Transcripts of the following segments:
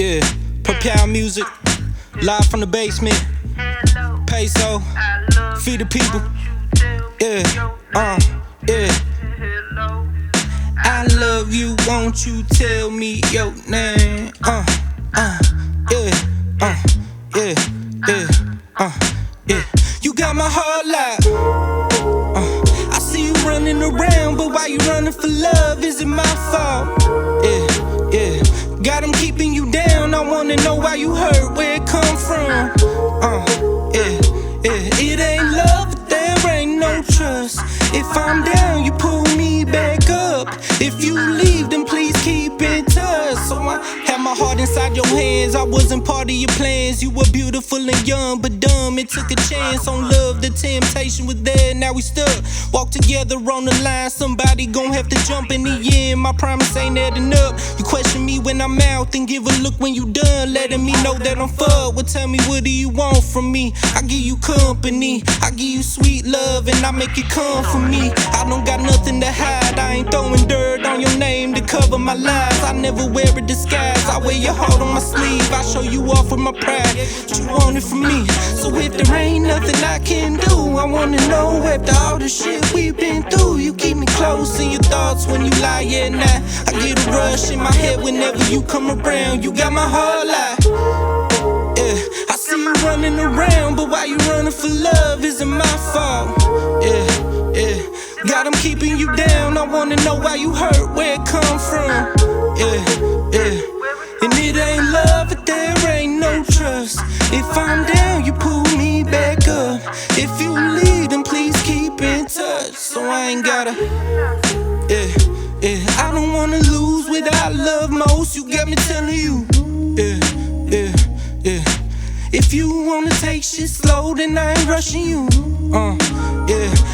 Yeah, Pure Music, live from the basement. Peso, feed the people. Yeah, yeah. I love you, won't you tell me your name? Yeah. You got my heart locked. I see you running around, but why you running for love? Is it my fault? Yeah. Got them keeping you down. I wanna know why you hurt, where it come from. It ain't love, but there ain't no trust. If I'm down, you pull me back up. If you leave, then please keep in touch. So I had my heart inside your hands. I wasn't part of your plans. You were beautiful and young, but dumb. It took a chance on love. The temptation was there, now we stuck. Walk together on the line. Somebody gon' have to jump in the end. My promise ain't adding up. You question me when I'm out, then give a look when you done, letting me know that I'm fucked. Well, tell me, what do you want from me? I give you company, I give you sweet love, and I make it come for me. I don't got nothing to hide. I ain't throwing dirt on your name to cover my lies. I never wear a disguise. I wear your heart on my sleeve. I show you off with my pride. What you want it from me? So if there ain't nothing I can do, I wanna know after all the shit we've been through. You keep me close in your thoughts when you lie at night. I get a rush in my head whenever you come around. You got my heart locked. Yeah, I see you running around, but why you running for love? Is it my fault? Yeah. Got them keeping you down. I wanna know why you hurt, where it come from. Yeah. And it ain't love, but there ain't no trust. If I'm down, you pull me back up. If you leave, then please keep in touch. So I ain't gotta, I don't wanna lose what I love most. You got me telling you, yeah. If you wanna take shit slow, then I ain't rushing you.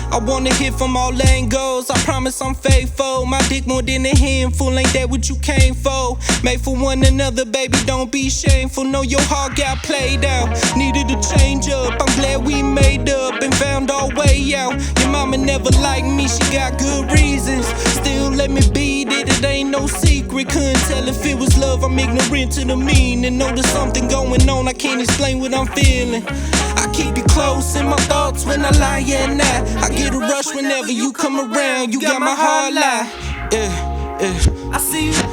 I wanna hear from all angles. I promise I'm faithful. My dick more than a handful. Ain't that what you came for? Made for one another, baby, don't be shameful. Know your heart got played out. Needed to change up. I'm glad we made up and found our way out. Your mama never liked me, she got good reasons. Still let me be that it ain't no secret. Couldn't tell if it was love, I'm ignorant to the meaning. Know there's something going on, I can't explain what I'm feeling. I keep you close in my thoughts when I lie at night. I get a rush whenever you come around. You got my heart locked. Yeah. I see you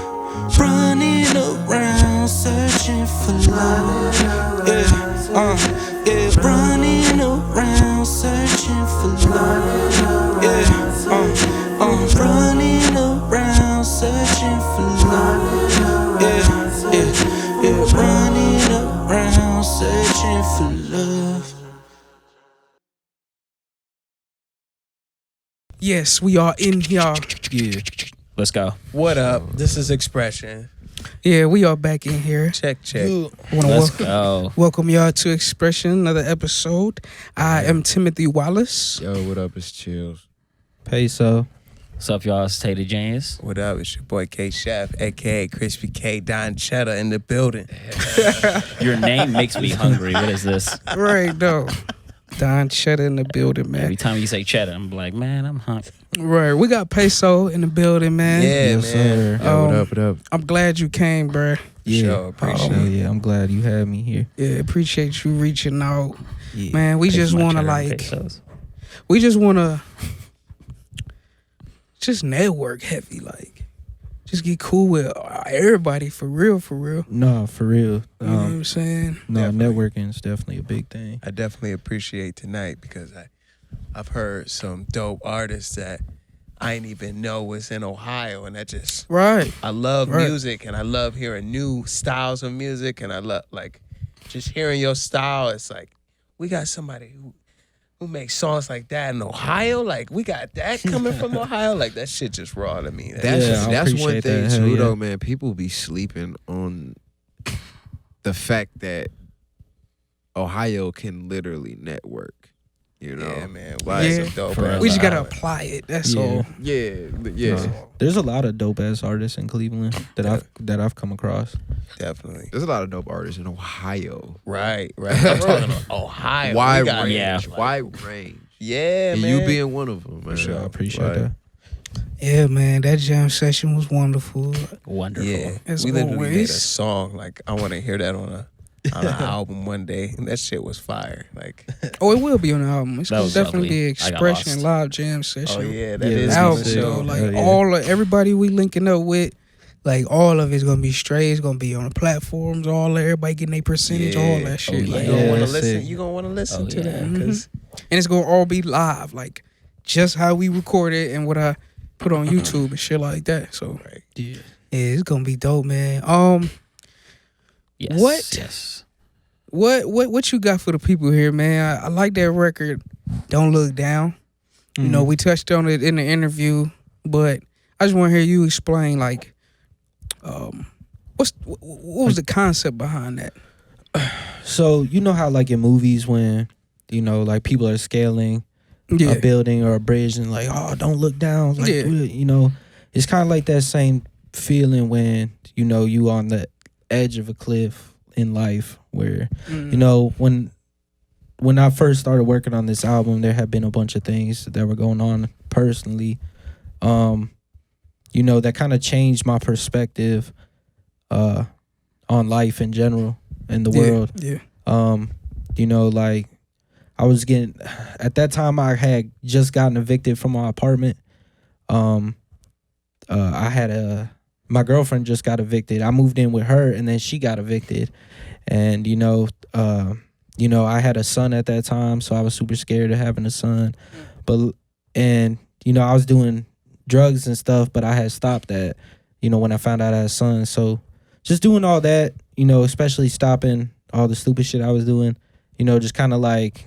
running around searching for love. Yeah. Running around searching for love. Yeah. Running around searching for love. Yeah. Running around searching for love. Yes, we are in here. Yeah. Let's go. What up? This is Xpression. Yeah, we are back in here. Check. Let's go. Welcome y'all to Xpression, another episode. I am Timothy Wallace. Yo, what up? It's Chills. Peso. What's up, y'all? It's Tater James. What up? It's your boy K Chef, aka Crispy K Don Cheddar in the building. Your name makes me hungry. What is this? Right, though. Don Cheddar in the building, man. Every time you say cheddar, I'm like, man, I'm hungry. Right, we got Peso in the building, man. Yeah, Yes, man. sir. Yo, what up? I'm glad you came, bruh. Yeah, Sure, appreciate it. Yeah, I'm glad you had me here. Yeah, appreciate you reaching out. Yeah. Man, we Taste just my want to cheddar and like, pesos. we just want to just network heavy, like. Just get cool with everybody, for real. No, for real. You know what I'm saying? No, Definitely. networking is definitely a big thing. I definitely appreciate tonight because I've heard some dope artists that I didn't even know was in Ohio, and I love music, and I love hearing new styles of music, and I love like just hearing your style. It's like we got somebody who makes songs like that in Ohio. Like we got that coming from Ohio. Like that shit just raw to me. That's one appreciate thing that. Hell too, yeah. though, man. People be sleeping on the fact that Ohio can literally network. You know, Yeah, man. Like, Yeah. Some dope For ass real. We just got to island. apply it, that's Yeah. all. yeah. There's a lot of dope ass artists in Cleveland that I've come across. Definitely. There's a lot of dope artists in Ohio. Right. I'm talking about Ohio. Wide We got- range. yeah. Wide range. Yeah, And man. you being one of them, man. sure. I appreciate Like, that. Yeah, man, that jam session was wonderful. Wonderful. Yeah, As we literally made a always. song. Like, I want to hear that on an album one day, and that shit was fire. Like, Oh, it will be on the album. It's That gonna was definitely lovely. be I got Xpression lost. live jam session. oh yeah, that Yeah, is that's album, sick. though. Like Hell yeah. all of everybody we linking up with, like all of it's gonna be straight. It's gonna be on the platforms. All everybody getting their percentage. All that shit. yeah. Like, You gonna want to that's listen. sick. You gonna want to listen Oh, to yeah. that because and it's gonna all be live, like just how we record it and what I put on YouTube and shit like that. So Yeah. yeah, it's gonna be dope, man. Yes. What? Yes. What you got for the people here, man? I like that record. Don't Look Down. You know, we touched on it in the interview, but I just want to hear you explain, like, what was the concept behind that? So you know how like in movies when you know like people are scaling Yeah, a building or a bridge and like, oh, don't look down. Like, Yeah. you know, it's kind of like that same feeling when you know you on the edge of a cliff in life where you know when I first started working on this album, there had been a bunch of things that were going on personally, you know, that kind of changed my perspective on life in general in the world. Yeah, You know, like I was getting at that time I had just gotten evicted from my apartment. I had my girlfriend just got evicted. I moved in with her and then she got evicted. And you know, I had a son at that time, so I was super scared of having a son. And you know, I was doing drugs and stuff, but I had stopped that, you know, when I found out I had a son. So just doing all that, you know, especially stopping all the stupid shit I was doing, you know, just kind of like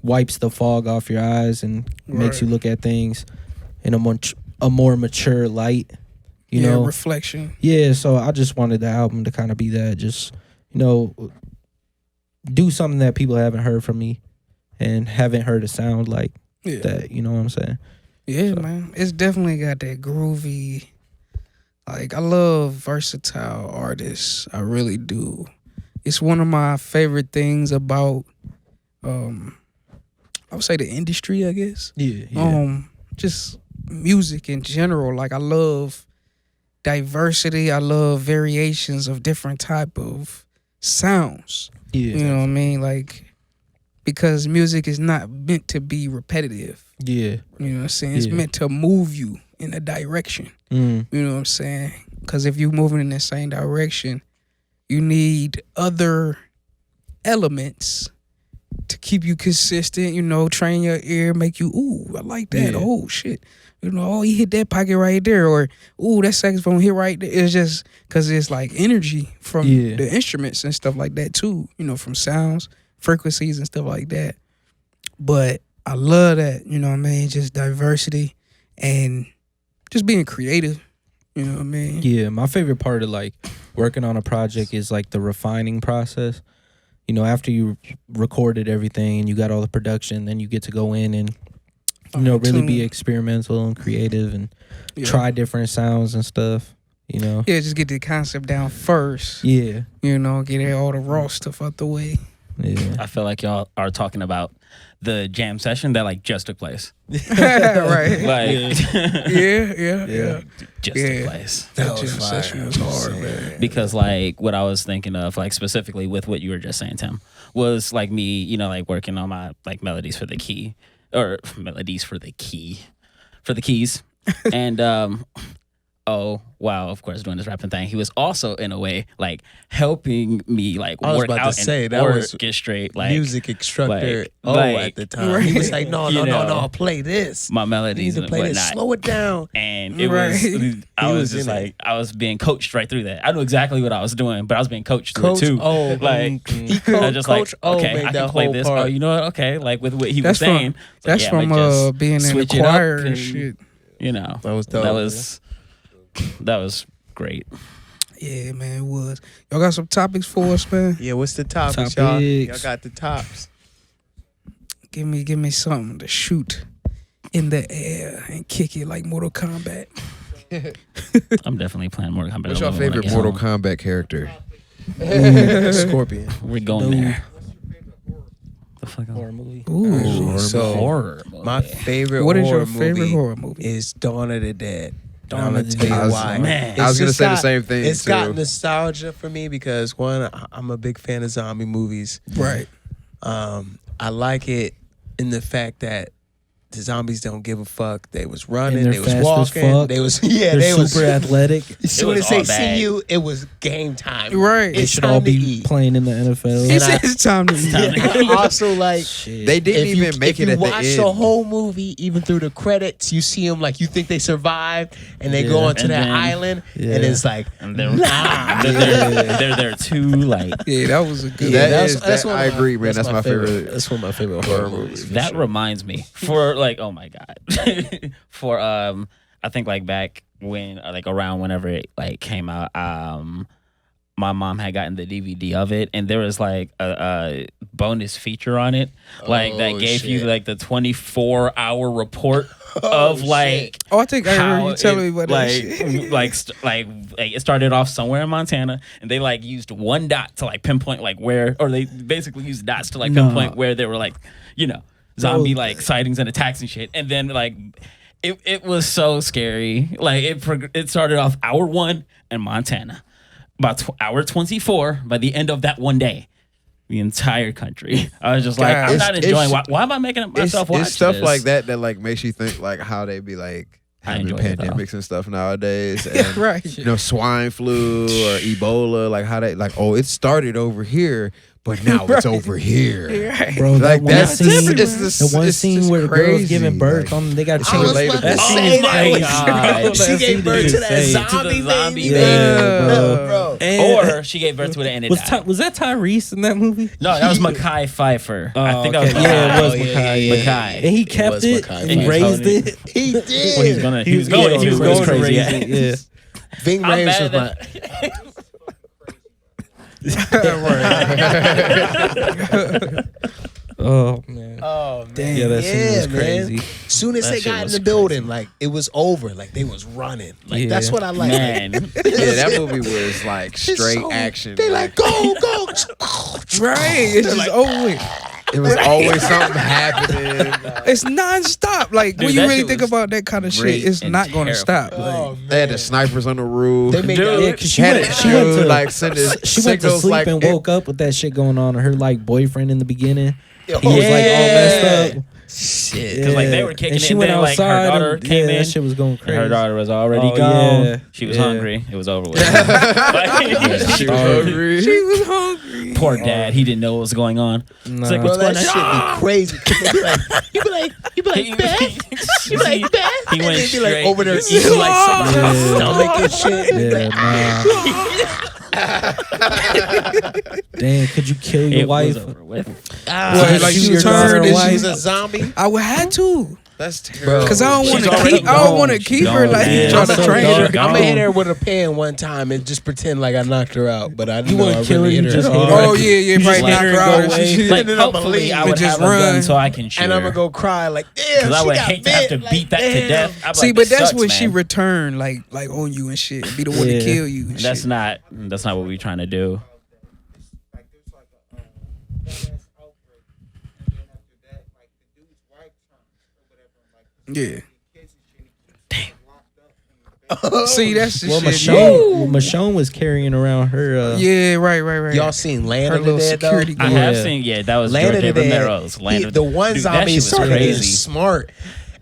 wipes the fog off your eyes and makes you look at things in a more mature light, you know. reflection. Yeah, so I just wanted the album to kind of be that, just, you know, do something that people haven't heard from me and haven't heard a sound like that, you know what I'm saying? Yeah, man. It's definitely got that groovy. Like, I love versatile artists. I really do. It's one of my favorite things about, I would say the industry, I guess. Yeah. Just music in general. Like, I love diversity. I love variations of different type of sounds. Yeah. You know what I mean? Like, because music is not meant to be repetitive. Yeah. You know what I'm saying? It's Yeah. meant to move you in a direction. Mm. You know what I'm saying? Because if you're moving in the same direction, you need other elements to keep you consistent, you know, train your ear, make you, ooh, I like that. Yeah. Oh, shit. You know, oh, he hit that pocket right there. Or, ooh, that saxophone hit right there. It's just because it's like energy from the instruments and stuff like that too, you know, from sounds, frequencies and stuff like that. But I love that, you know what I mean? Just diversity and just being creative, you know what I mean? Yeah, my favorite part of like working on a project is like the refining process. You know, after you recorded everything and you got all the production, then you get to go in and, you know, really be experimental and creative and try different sounds and stuff, you know? Yeah, just get the concept down first. Yeah. You know, get all the raw stuff out the way. Yeah. I feel like y'all are talking about the jam session that like just took place. Right. Like Yeah. just took place. That jam session was hard, man. Because like what I was thinking of, like specifically with what you were just saying, Tim, was like me, you know, like working on my like melodies for the key, or melodies for the key, for the keys. And oh wow, of course, doing this rapping thing, he was also in a way like helping me like I was work about out to say, and that was orchestrate like music instructor like, at the time. He was like, no, you know, play this. my You need melodies to and play this. whatnot. Slow it down. And it Right. was, I He was was just in it. like, I was being coached right through that. I knew exactly what I was doing, but I was being coached through Coach it too. O, Like, he I was just Coach like, O okay, made I that can play whole this. part. Oh, you know what? Okay, like with what he was That's saying. from, it's like, that's yeah, from but just being in the switch it up choir and and, shit. You know, That was dope. That was great. Yeah, man, it was. Y'all got some topics for us, man? Yeah, what's the topics, y'all? Topics. Y'all got the tops. Give me something to shoot in the air and kick it like Mortal Kombat. I'm definitely playing Mortal Kombat. What's your when I favorite get Mortal home. Kombat character? Scorpion. We're going there. The fuck horror movie. Ooh. So horror movie. my favorite What is horror your favorite movie horror movie? is Dawn of the Dead. Dawn of the Tell Dead. you why. Man. I was gonna It's say the got- same thing. It's too. got nostalgia for me because one, I'm a big fan of zombie movies. Right. I like it in the fact that the zombies don't give a fuck. They was running, And they they're was fast as walking, fuck. they was They're super athletic. As soon was as they all see bad. you, it was game time. Right. They It's should time all to be eat. playing in the NFL. He And said it's time to eat. I also like. Shit. They didn't If you, even make if it you at the watch end. the whole movie, even through the credits, you see them like you think they survived, and they go Yeah. onto And that then- island, Yeah. and it's like, And they're, nah. they're there too. Like Yeah, that was a good. Yeah, That one I of my- agree, man. That's my favorite. That's one of my favorite horror movies. for that sure. reminds me for like, oh my god, for I think like back when like around whenever it like came out, my mom had gotten the DVD of it, and there was like a bonus feature on it, like that Oh, gave you shit. like the 24-hour report of like. Oh, I think I heard How you telling me it, about like, that shit. like it started off somewhere in Montana, and they like used one dot to like pinpoint like where, or they basically used dots to like pinpoint where they were like, you know, zombie like sightings and attacks and shit, and then like it was so scary. Like it started off hour 1 in Montana, about hour 24 by the end of that one day. The entire country. I was just like, God. I'm not It's- enjoying. it's- Why am I making myself watch It's stuff this? like that like makes you think like how they be like I having enjoy it, though. pandemics and stuff nowadays. And, Right. You know, swine flu or Ebola, like how they like, oh, it started over here, but now it's over here. Right. Bro, Like that one that's scene, the one scene where the girl's giving birth on, they got It's children. relatable. That Oh scene is my crazy. God. Bro, She that gave scene birth is to that insane. zombie zombie baby. baby. Yeah, bro. And- Or she gave birth to it and it was died. was that Tyrese in that movie? No, that was Mackay Pfeiffer. I think that was okay. Mackay. Yeah, it was Oh, yeah, Mackay. yeah, Yeah. Mackay. And he It kept was it Mackay. and And he raised told it. He did. Well, he was going crazy. Yeah. Ving I'm Rhames was mad my. Oh man. Oh man, Yeah, that scene was crazy. Soon as That they shit got in was the building, like it was over. Like they was running. Like Yeah. that's what I like. Man. Yeah, that movie was like It's straight so- action. They like go. Right. It's just over with. It was always something happening. It's nonstop. Like Dude, when you that really shit think was about that kind of great shit, it's and not going to stop. Oh, Like, They had the snipers on the roof. They made Dude, that. Yeah, 'cause she Had went, it, she went dude, to like sending she went to signals sleep like and woke up with that shit going on. And her like boyfriend in the beginning, he was Oh, like all messed up. Shit. Because like they were kicking and it, she and went then like her outside. daughter and, came yeah, in. that shit was going And crazy. her daughter was already Oh, gone. yeah. She was Yeah. hungry. It was over with. She was hungry. she was hungry. Poor dad. He didn't know what was going on. It's like, Nah. what's Bro, going that on? shit be crazy. You be like, Beth? You be like, Beth? He And went they be like straight. over there eating like some Yeah. stomach and shit. Yeah, nah. Damn, could you kill your It wife? was over with. What, like Shoot she your turned daughter and wife? She's a zombie. I would have to. That's terrible. Cause I don't want She's to already keep. I don't gone. want to She's keep her gone, like man. trying to So train gone. her. I'm Gone. gonna hit her with a pan one time and just pretend like I knocked her out, but I You know wouldn't I kill her, really you hit her. just hit her. Oh yeah, yeah, You right. just Knock let her her go out. away. She- Like, And then I'ma hopefully leave I and would just have a gun run. so I can shoot And I'm her. gonna go cry like, damn. Because I she would got hate to have to bit. beat that to Damn. death. I'm See, like, but this that's sucks, when she man. returned, like on you and shit, be the one Yeah. to kill you. And That's shit. not what we're trying to do. Like there's like a badass outbreak, and then after that, like the dude's wife turns or whatever, like Yeah. kids and shit, he keeps her locked up in the See, that's the Well, shit. Michonne was carrying around her. Yeah, right. Y'all seen Land her of the little Dead though? security I guard. have Yeah. seen, that was Land of George the Dead. Romero's Land of The one Dude, that zombie shit was started getting crazy. smart,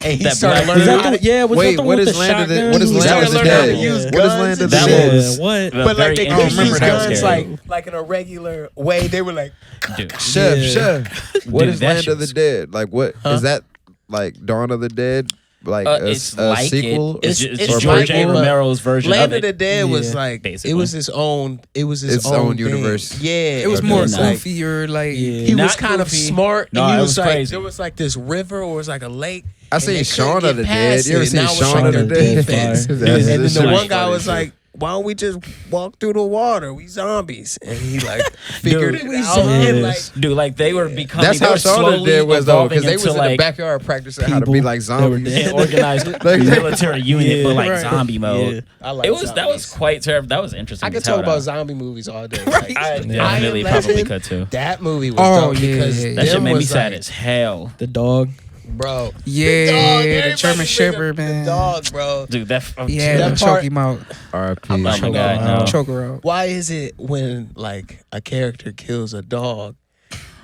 and he That started black- learning Was how that to. the, yeah, was Wait, that the what one with is the Land of the- shotgun? what is He was Land of the learning Dead? how to use What is guns Land and of the shit. Dead? Yeah, what? The But like very they interesting couldn't use part. guns Scary. like in a regular way. They were like, Dude. Chef, Yeah. Chef. What Dude, is that Land shit of the was- Dead? Like, what is that? Like Dawn of the Dead? Like It's a like sequel? It's It's George like A. it, but Romero's version Land of of the it. Dead was Yeah. like Basically. it was his own. It was his Its own own thing. universe. Yeah, It was more Okay, like, goofier, like Yeah. he was Not kind of goofy. smart. No, and he it was was like crazy. there was like this river or it was like a lake. I and seen they Shaun couldn't of the get Dead. past You ever it. seen Now it's Shaun like of the their Dead? defense. Dude, That's- And then that's the so one guy funny, was too. like, why don't we just walk through the water? We zombies. And he like figured it out. And Yes. like, dude, like they were becoming. That's they how were Shona slowly did was though, because evolving they was into, in the like, backyard practicing how to be people like that were zombies. dead. an organized Like- military unit, but like Right. zombie mode. Yeah. I like It was that was zombies. quite terrible. That was interesting. I to could tell, talk about though. zombie movies all day. Like, I I definitely Am probably Legend, could too. That movie was Oh, dope yeah, because yeah, yeah. That shit them made me was sad like, as hell, The dog. bro. Yeah, dog, the everybody German bring Shepherd, up man. The dog, bro. dude. That Yeah, That them part- choke him out. R.I.P. I'm Oh like, my god, no. Choke her out. Why is it when like a character kills a dog,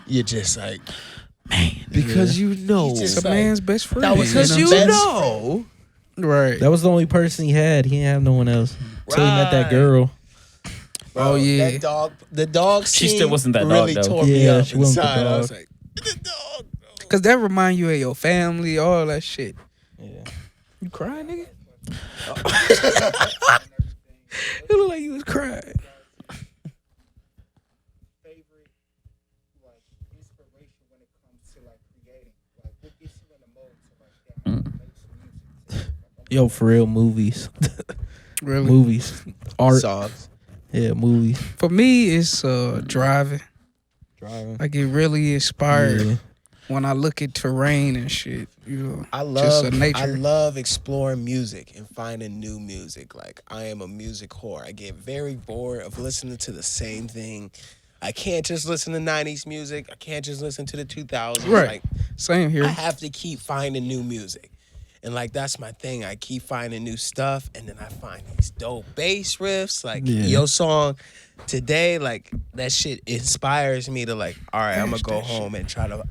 you're just like, Because you know. He just It's a like, man's best friend. that was you his know what I'm best saying? Right. That was the only person he had. He didn't have no one else. Until he met that Right. girl. Oh, yeah. That dog. The dog. She scene still wasn't that dog, really though. tore me Yeah, up she wasn't the inside. I dog. was like, the dog. Bro. Cause that remind you of your family, all that shit. Yeah. You crying, nigga? It looked like you was crying. Favorite like inspiration when it comes to like creating? Like what gets you in the mode to like make some music? Yo, for real, movies. Really? Movies. Art. Songs. Yeah, movies. For me, it's driving. Driving. I get really inspired Yeah. when I look at terrain and shit. You know, I just love a nature. I love exploring music and finding new music. Like I am a music whore. I get very bored of listening to the same thing. I can't just listen to 90s music. I can't just listen to the 2000s. Right. Like Same I here. have to keep finding new music. And like that's my thing. I keep finding new stuff and then I find these dope bass riffs. Like Yeah. your song today, like that shit inspires me to like, all right, I'm gonna go home and try to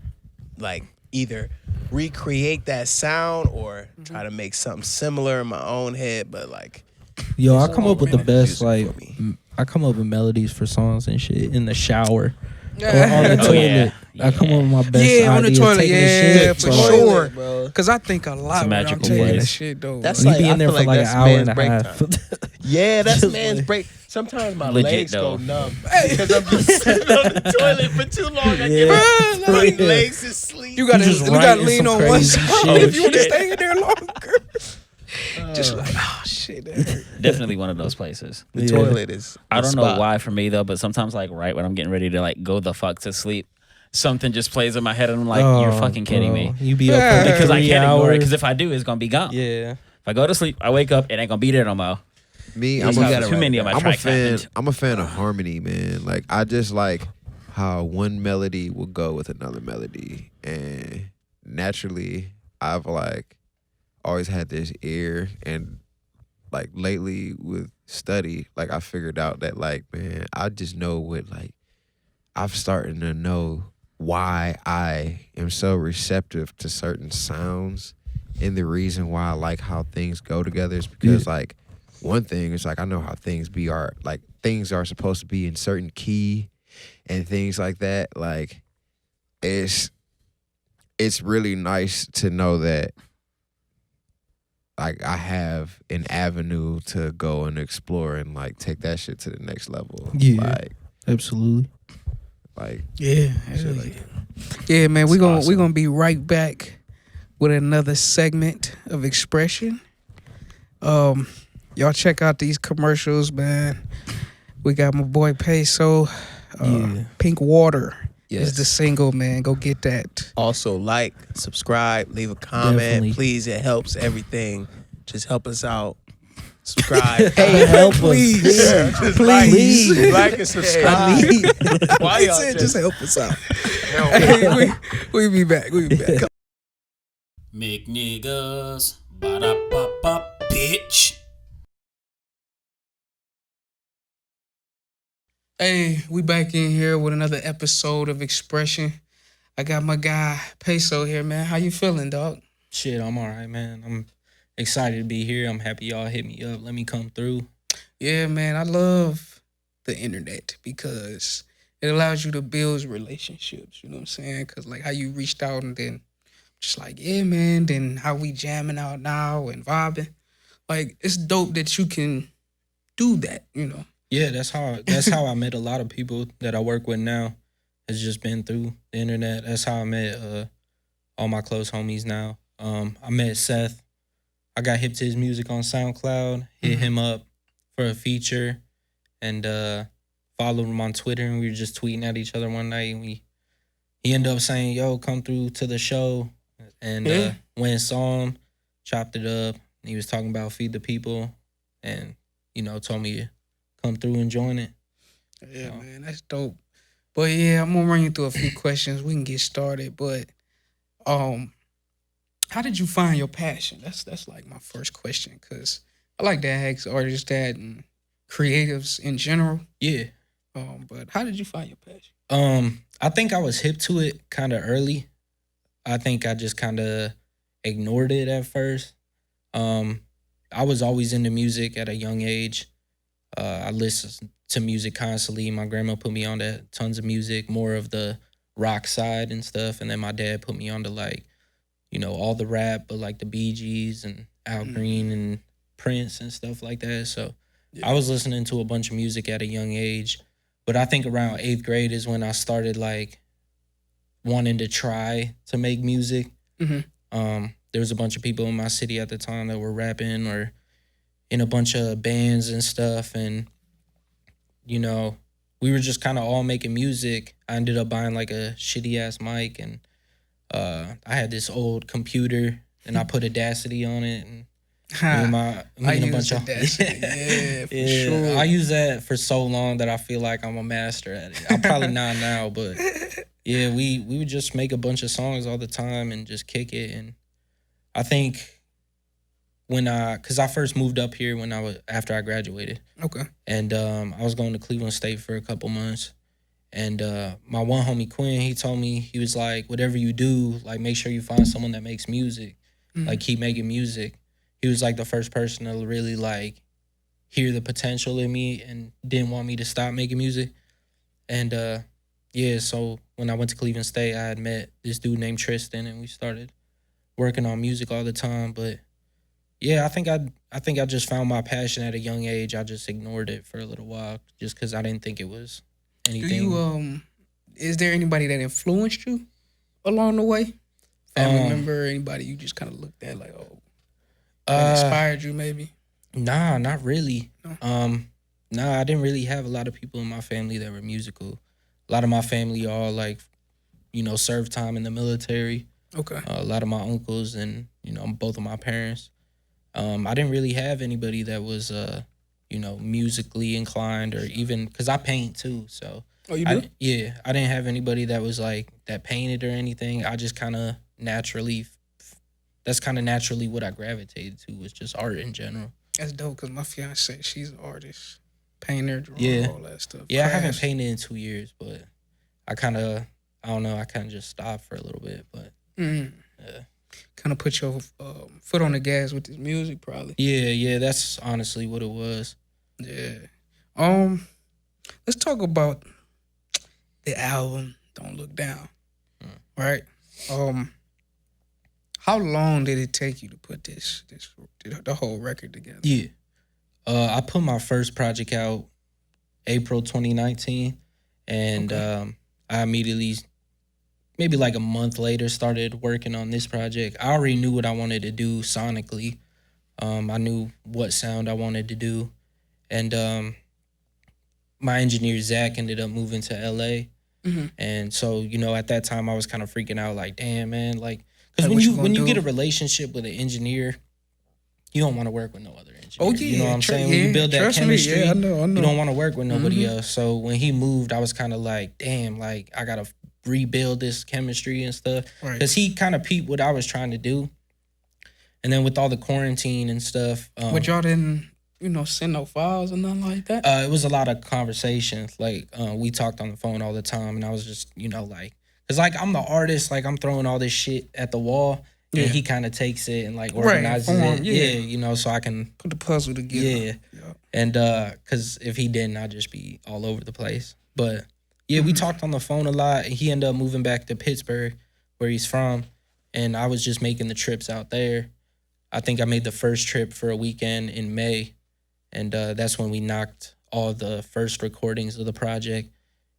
like either recreate that sound or try to make something similar in my own head. But like Yo, I There's come no up with the random best, music like, for me. I come up with melodies for songs and shit in the shower. Or on Yeah, the Oh, toilet. yeah. I come up with my best Yeah, on the ideas, toilet, taking a yeah, shit, for so- sure. bro. Cause I think a lot when I'm magical taking that place. shit though. That's You like, like- be I in there feel for like like an that's hour and man's a break half. Yeah, that's Just man's like- break. Sometimes my Legit, legs though. go numb because I'm just sitting on the toilet for too long. I Yeah. get my Yeah. legs to sleep. you gotta, You just you gotta writing lean some on one crazy side shit. if you want to Shit. stay in there longer. Just like, oh shit. That hurt. Definitely one of those places. The Yeah. toilet is. I the don't know spot. why for me though, but sometimes like right when I'm getting ready to like go the fuck to sleep, something just plays in my head and I'm like, you're Oh, fucking kidding bro. me. You be up Yeah. for Because I 3 can't ignore it. hours. Because if I do, it's gonna be gone. Yeah. If I go to sleep, I wake up, it ain't gonna be there no more. Me, There's I'm a, too many of my I'm a tracks fan. happened. I'm a fan of harmony, man. Like I just like how one melody will go with another melody, and naturally, I've like always had this ear, and like lately with study, like I figured out that like man, I just know what like I'm starting to know why I am so receptive to certain sounds, and the reason why I like how things go together is because like. One thing is like I know how things are like things are supposed to be in certain key and things like that. Like it's really nice to know that like I have an avenue to go and explore and like take that shit to the next level. Yeah. Absolutely. Like Yeah, shit like yeah, man. That's We awesome. gonna be right back with another segment of Xpression. Y'all check out these commercials, man. We got my boy Peso. Yeah. Pink Water Yes. is the single, man. Go get that. Also, like, subscribe, leave a comment. Definitely. Please, it helps everything. Just help us out. Subscribe. Hey, help us. Please. Just Please. like and subscribe. Why He y'all said, just just help us out. Hey, we be back. We be back. Make niggas, ba-da-ba-ba, bitch. Hey, we back in here with another episode of Xpression. I got my guy Peso here, man. How you feeling, dog? Shit, I'm all right, man. I'm excited to be here. I'm happy y'all hit me up. Let me come through. Yeah, man. I love the internet because it allows you to build relationships. You know what I'm saying? Because like how you reached out and then just like, yeah, man. Then how we jamming out now and vibing. Like it's dope that you can do that. You know. Yeah, that's how I met a lot of people that I work with now. It's just been through the internet. That's how I met all my close homies now. I met Seth. I got hip to his music on SoundCloud. Hit him up. for a feature, and followed him on Twitter, and we were just tweeting at each other one night, and he ended up saying, "Yo, come through to the show," and went and saw him, chopped it up. He was talking about Feed the People, and told me to come through and join it. Yeah, man, that's dope. But yeah, I'm gonna run you through a few questions. We can get started, but how did you find your passion? That's like my first question, because I like to ask artists that and creatives in general. Yeah. But how did you find your passion? I think I was hip to it kind of early. I think I just kind of ignored it at first. I was always into music at a young age. I listened to music constantly. My grandma put me on to tons of music, more of the rock side and stuff. And then my dad put me on to all the rap, but like the Bee Gees and Al Green and Prince and stuff like that. So I was listening to a bunch of music at a young age. But I think around 8th grade is when I started wanting to try to make music. Mm-hmm. There was a bunch of people in my city at the time that were rapping or in a bunch of bands and stuff. And, we were just kind of all making music. I ended up buying a shitty ass mic, and I had this old computer, and I put Audacity on it, and me and a bunch of yeah, for sure. I use that for so long that I feel like I'm a master at it. I'm probably not now, but yeah, we would just make a bunch of songs all the time and just kick it. And I think because I first moved up here after I graduated. Okay. And I was going to Cleveland State for a couple months. And my one homie Quinn, he told me, he was like, whatever you do, make sure you find someone that makes music. Mm-hmm. Keep making music. He was the first person to really hear the potential in me and didn't want me to stop making music. And so when I went to Cleveland State, I had met this dude named Tristan, and we started working on music all the time. But yeah, I think I just found my passion at a young age. I just ignored it for a little while just because I didn't think it was anything. Is there anybody that influenced you along the way? Family member, anybody you just kind of looked at that inspired you maybe? Nah, not really. No? Nah, I didn't really have a lot of people in my family that were musical. A lot of my family all served time in the military. Okay. A lot of my uncles and, both of my parents. I didn't really have anybody that was, musically inclined, or even, because I paint too, so. Oh, you do? Yeah, I didn't have anybody that was that painted or anything. I just kind of naturally, that's kind of naturally what I gravitated to, was just art in general. That's dope, because my fiance, she's an artist, painter, drawer, all that stuff. Yeah, crafts. I haven't painted in 2 years, but I kind of just stopped for a little bit, but yeah. Kind of put your foot on the gas with this music, probably. Yeah, that's honestly what it was. Yeah. Let's talk about the album Don't Look Down. Right? How long did it take you to put the whole record together? Yeah. I put my first project out April 2019, and I immediately, maybe a month later, started working on this project. I already knew what I wanted to do sonically. I knew what sound I wanted to do. And my engineer, Zach, ended up moving to LA. Mm-hmm. And so, at that time, I was kind of freaking out, damn, man. Because when you get a relationship with an engineer, you don't want to work with no other engineer. Oh, yeah. You know what I'm saying? When you build that chemistry, I know. You don't want to work with nobody else. So when he moved, I was kind of damn, I got to rebuild this chemistry and stuff. Because he kind of peeped what I was trying to do. And then with all the quarantine and stuff. But y'all didn't, send no files or nothing like that? It was a lot of conversations. We talked on the phone all the time, and I was just, because I'm the artist, I'm throwing all this shit at the wall. Yeah. And he kind of takes it and organizes it. Yeah, so I can put the puzzle together. Yeah. And because if he didn't, I'd just be all over the place. But yeah, we talked on the phone a lot. And he ended up moving back to Pittsburgh, where he's from. And I was just making the trips out there. I think I made the first trip for a weekend in May. And that's when we knocked all the first recordings of the project.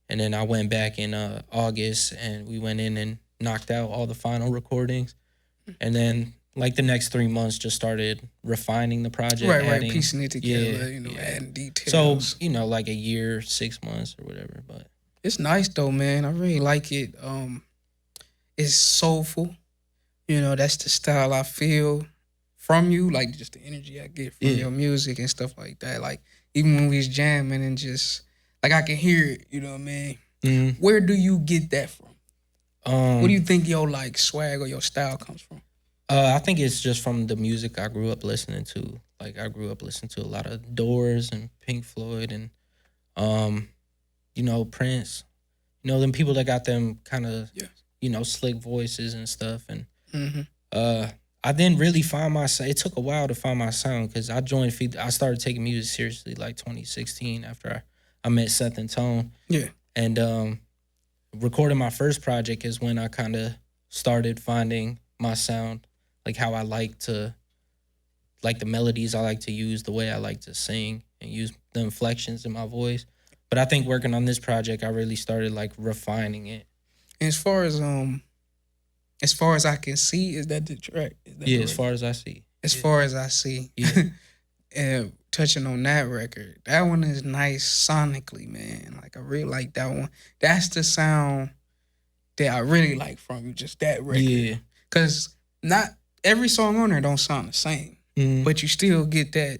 And then I went back in August, and we went in and knocked out all the final recordings. And then like the next 3 months just started refining the project. Right, piecing it together, adding details. So, like a year, 6 months or whatever. But it's nice though, man. I really like it. It's soulful. That's the style I feel from you, like just the energy I get from your music and stuff like that. Like even when we was jamming and just like I can hear it, you know what I mean? Mm-hmm. Where do you get that from? What do you think your like swag or your style comes from? I think it's just from the music I grew up listening to. Like I grew up listening to a lot of Doors and Pink Floyd and Prince. Them people that got them kind of slick voices and stuff. And I didn't really find my sound. It took a while to find my sound because I started taking music seriously like 2016 after I met Seth and Tone. Yeah. And recording my first project is when I kind of started finding my sound, like how I like to, like the melodies I like to use, the way I like to sing and use the inflections in my voice. But I think working on this project, I really started like refining it. And as far as I can see, is that the track? As far as I see. As far as I see. Yeah. And touching on that record, that one is nice sonically, man. Like I really like that one. That's the sound that I really like from you, just that record. Yeah. Cause not every song on there don't sound the same, but you still get that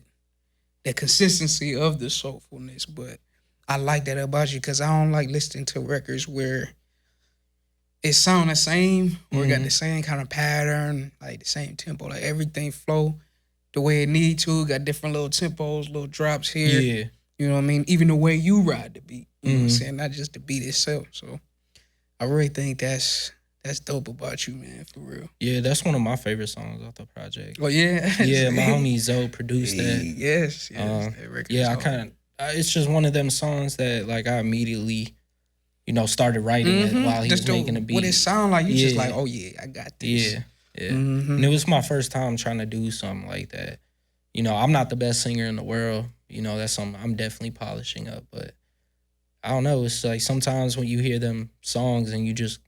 consistency of the soulfulness. But I like that about you because I don't like listening to records where it sound the same or got the same kind of pattern, like the same tempo, like everything flow the way it need to. Got different little tempos, little drops here. Yeah. You know what I mean? Even the way you ride the beat. You know what I'm saying? Not just the beat itself. So I really think that's dope about you, man, for real. Yeah, that's one of my favorite songs off the project. Oh, yeah? Yeah, my homie Zoe produced that. Yes. That record it's just one of them songs that like I immediately, started writing it while he was making the beat. What it sound like, you just like, oh yeah, I got this. Yeah. And it was my first time trying to do something like that. I'm not the best singer in the world. That's something I'm definitely polishing up. But I don't know. It's like sometimes when you hear them songs and you just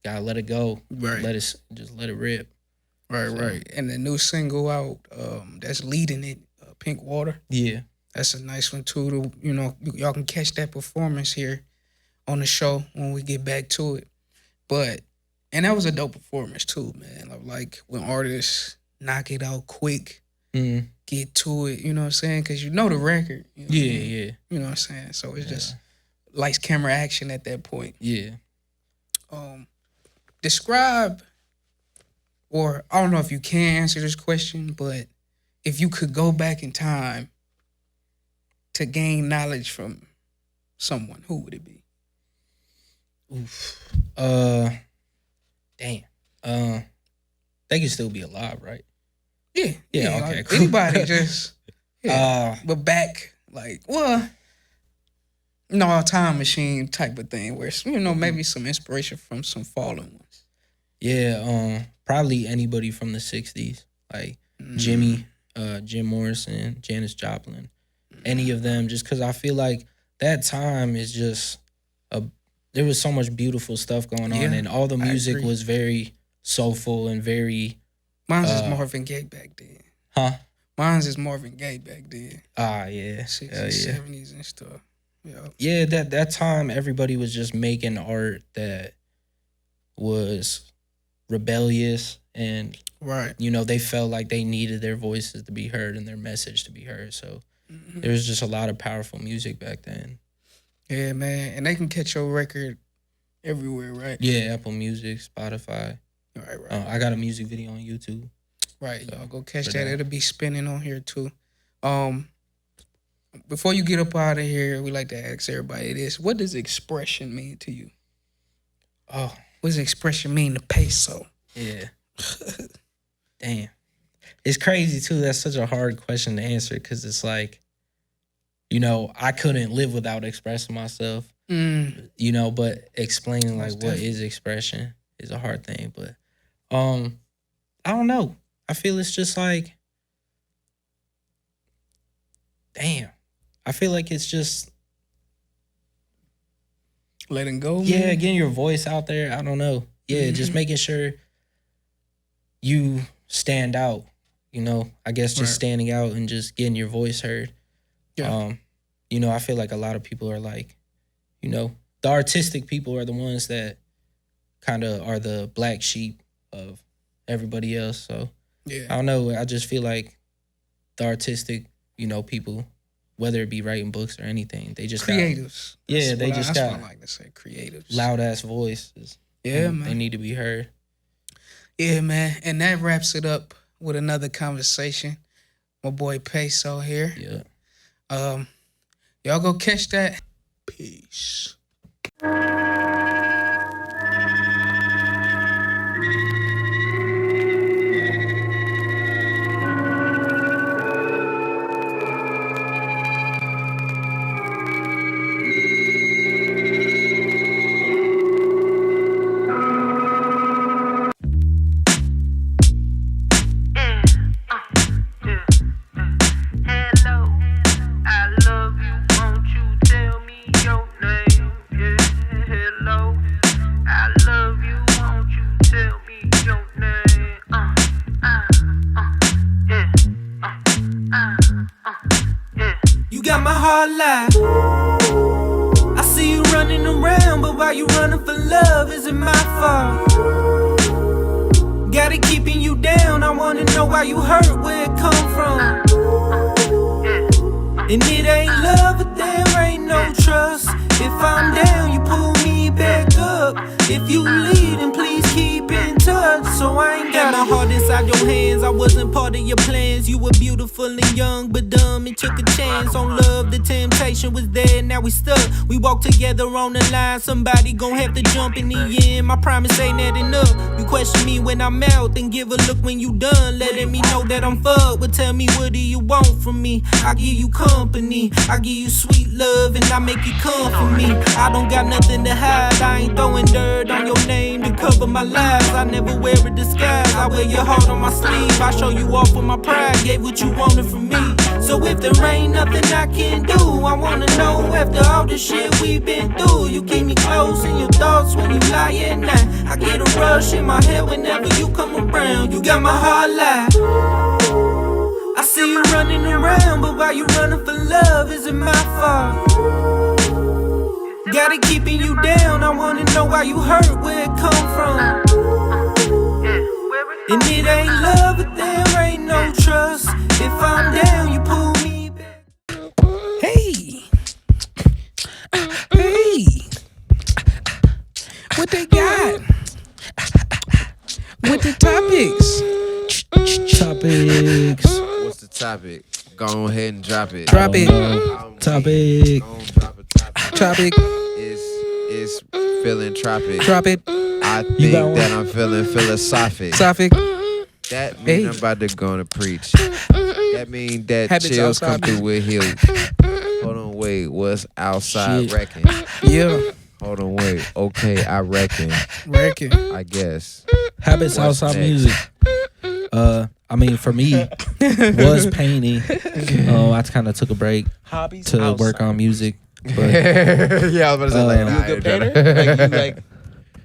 gotta let it go. Right. Just let it rip. Right. And the new single out that's leading it, Pink Water. Yeah. That's a nice one too. Y'all can catch that performance here on the show when we get back to it. And that was a dope performance too, man. Like when artists knock it out quick, get to it, you know what I'm saying? Because the record. Yeah. You know what I'm saying? So it's just lights, camera, action at that point. Yeah. Describe, or I don't know if you can answer this question, but if you could go back in time to gain knowledge from someone, who would it be? Oof. Damn. They can still be alive, right? Yeah. Okay, like cool. Anybody just but back a time machine type of thing where maybe some inspiration from some fallen ones. Yeah, probably anybody from the 60s, like Jim Morrison, Janis Joplin, any of them, just because I feel like that time is just there was so much beautiful stuff going on, and all the music was very soulful and very. Mine's is Marvin Gaye back then. Huh? Mine's is Marvin Gaye back then. Yeah. 60s, 70s and stuff. Yeah. Yeah, that time everybody was just making art that was rebellious and they felt like they needed their voices to be heard and their message to be heard. So there was just a lot of powerful music back then. Yeah, man. And they can catch your record everywhere, right? Yeah, Apple Music, Spotify. Right. I got a music video on YouTube. Right, y'all go catch that. It'll be spinning on here too. Before you get up out of here, we like to ask everybody this. What does expression mean to you? Oh. What does expression mean to Peso? Yeah. Damn. It's crazy too. That's such a hard question to answer because it's like, I couldn't live without expressing myself. But explaining like what is expression is a hard thing. But I don't know. I feel it's just like, damn. I feel like it's just letting go. Yeah, man. getting your voice out there. I don't know. Yeah, just making sure you stand out. I guess just standing out and just getting your voice heard. Yeah. I feel like a lot of people are like, the artistic people are the ones that kind of are the black sheep of everybody else. So Yeah. I don't know. I just feel like the artistic, people, whether it be writing books or anything, they just creatives. They just got what I like to say, creatives. loud ass voices. Yeah, and man. They need to be heard. Yeah, man. And that wraps it up with another conversation. My boy Peso here. Yeah. Y'all go catch that. Peace. You got my heart live. I see you running around, but why you running for love? Is it my fault? Got it keeping you down. I wanna know why you hurt, where it come from. And it ain't love, but there ain't no trust. If I'm down, you pull me back up. If you leave, then please keep in touch. So I ain't got my heart inside your hands. I wasn't part of your plans. You were beautiful and young, but dumb and took a chance on love. The temptation was there, now we stuck. We walk together on the line. Somebody gon' have to jump in the end. My promise ain't that enough. You question me when I'm out, then give a look when you done, letting me know that I'm fucked. But tell me, what do you want from me? I give you company, I give you sweet love, and I make you come for me. I don't got nothing to hide. I ain't throwing dirt on your name to cover my lies. I never wear a disguise. I wear your heart on my sleeve. I show you off with my pride. Gave what you wanted from me. So if there ain't nothing I can do, I wanna know after all the shit we've been through. You keep me close in your thoughts when you lie at night. I get a rush in my head whenever you come around. You got my heart live. I see you running around, but why you running for love? Is it my fault? Got it keeping you down. I wanna know why you hurt, where it come from. And it ain't love, but there ain't no trust. If I'm down, you pull me back. Hey, hey, what they got? What the topics? Topics. What's the topic? Go ahead and drop it. Drop it. Topic. Go on, drop a topic. Topic. It's philanthropic. Drop it. I think that I'm feeling philosophic. Topic. That mean Hey. I'm about to go to preach. That mean that Habits chills come outside. through with heels. Hold on, wait. What's outside Shit. wrecking? Yeah. Hold on, wait. Okay, I reckon. Reckon. I guess. Habits What's outside next? music. I mean, for me, was painting. I kind of took a break Hobbies to work on music. But Yeah, I was about to say like, You nah, You a good I ain't painter?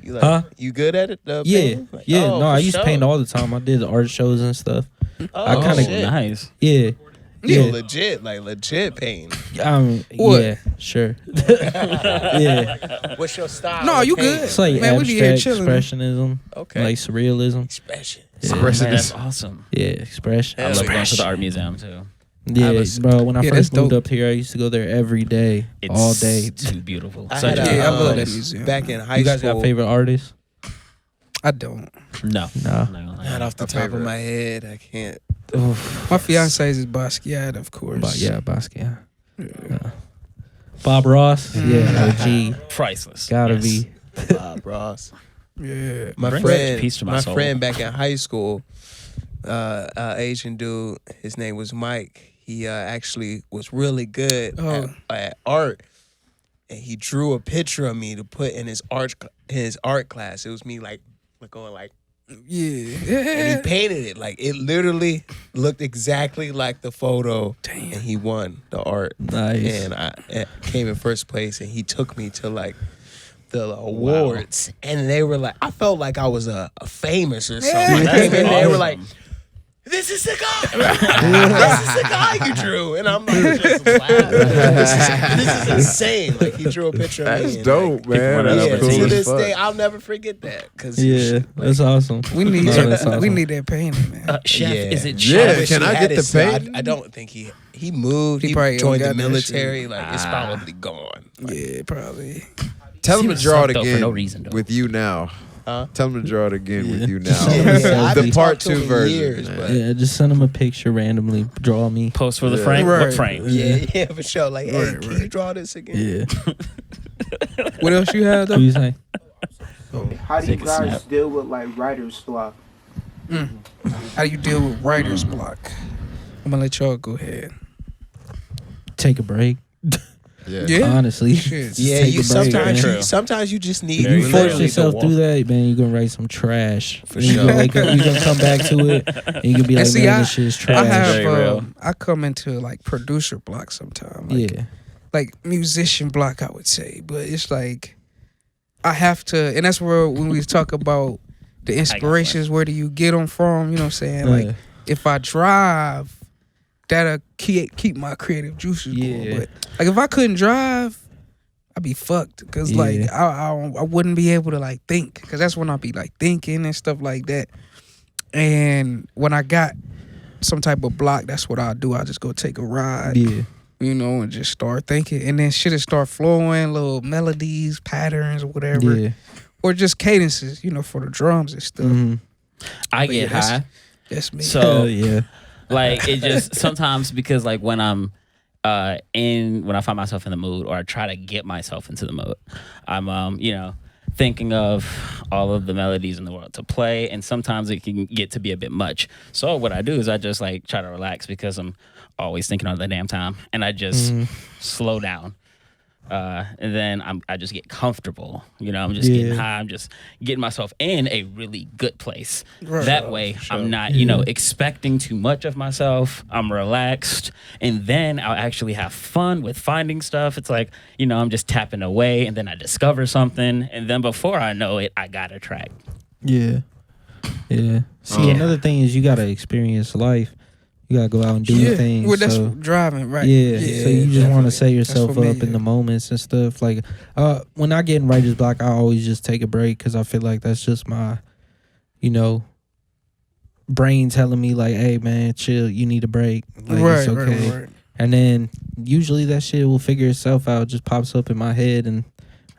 You like Huh? you good at it? yeah, painting? Like, yeah. oh, No, for I used to sure. paint all the time. I did art shows and stuff. Oh, I kinda- shit. Nice. Yeah. You Yeah. legit painting. What? Yeah, sure. Yeah. What's your style? No, of you painting? good. It's like Man, we be here abstract chilling. expressionism. Okay. Like surrealism. Expression. Yeah. Express- Man, that's awesome. Yeah, expression. I love going to Expression. the art museum too. Yeah, bro. When I Yeah, first that's moved dope. up here, I used to go there every day, It's all day. too beautiful. I Such had a Yeah, I love that place. museum. Back in high You guys school. got favorite artists? I don't. No, No. Not off the A top favorite. of my head, I can't. My fiance's is Basquiat, of course. But yeah, Basquiat. Yeah. Bob Ross. Yeah, OG. Priceless. Gotta Yes. be. Bob Ross. Yeah. My Brings friend, peace to my soul. friend back in high school, Asian dude. His name was Mike. He actually was really good at art, and he drew a picture of me to put in his art class. It was me like going like, Yeah. and he painted it like it literally looked exactly like the photo. Damn. And he won the art. Nice. And I came in first place, and he took me to like the awards, and they were like, I felt like I was a famous or something. Yeah. I came in, they were Awesome. like, this is the guy. This is the guy you drew. And I'm like, just laughing. This is insane. Like, he drew a picture of me. That's and, dope, like, man. Yeah, That's cool to as this fuck. day, I'll never forget that. Cause Yeah, that's awesome. We need that's awesome. we need that painting, man. Chef, Yeah. is it Yeah, chef? can I get the painting? I don't think he moved. He He probably joined don't the got that shit. military. Like, it's probably gone. Yeah, probably. Tell him to draw it sucked up for again no reason, though. with you now. Huh? Tell him to draw it again with you now. I've The been part talking to 2 him version. years, man. but Yeah, just send him a picture randomly. Draw me. Post for the Yeah. frame? Right. What frame? yeah, for sure. Like, hey, Right, can right. you draw this again? Yeah. What else you have What though? you say? How do you Take a guys snap. deal with like writer's block? How do you deal with writer's block? I'm gonna let y'all go ahead. Take a break. Yeah. Honestly. Shit. Just Yeah, take you a break, sometimes man. you sometimes you just need Very You true. force literally yourself to through walk. that, man, you're gonna write some trash. For You sure. gonna wake up, you're gonna come back to it, and you gonna be And like, see, man, this shit's I trash. have Very real. I come into like producer block sometimes. Like, Yeah. like musician block, I would say, but it's like I have to, and that's where when we talk about the inspirations, where do you get them from? You know what I'm saying? Like if I drive, that'll keep my creative juices going. Yeah. But like if I couldn't drive, I'd be fucked because like Yeah. I wouldn't be able to like think, because that's when I'd be like thinking and stuff like that. And when I got some type of block, that's what I'll do. I'll just go take a ride. Yeah. You know, and just start thinking, and then shit'll start flowing, little melodies, patterns, or whatever, Yeah. or just cadences, you know, for the drums and stuff. Mhm. I But get yeah, that's- high. That's me. So Hell yeah. like it just sometimes, because like when I'm when I find myself in the mood, or I try to get myself into the mood, I'm thinking of all of the melodies in the world to play, and sometimes it can get to be a bit much. So what I do is I just like try to relax, because I'm always thinking all the damn time, and I just slow down. And then I just get comfortable. You know, I'm just getting high. I'm just getting myself in a really good place. Right. That way, I'm not, expecting too much of myself. I'm relaxed. And then I'll actually have fun with finding stuff. It's like, I'm just tapping away, and then I discover something. And then before I know it, I got a track. Yeah. Yeah. See, another thing is you gotta experience life. You gotta go out and do things. Well, that's so, driving, right? yeah, so you just want to set yourself That's for me, up in the moments and stuff. Like, when I get in writer's block, I always just take a break, because I feel like that's just my, brain telling me like, "Hey, man, chill. You need a break. Like, right, it's okay." right. And then usually that shit will figure itself out. It just pops up in my head, and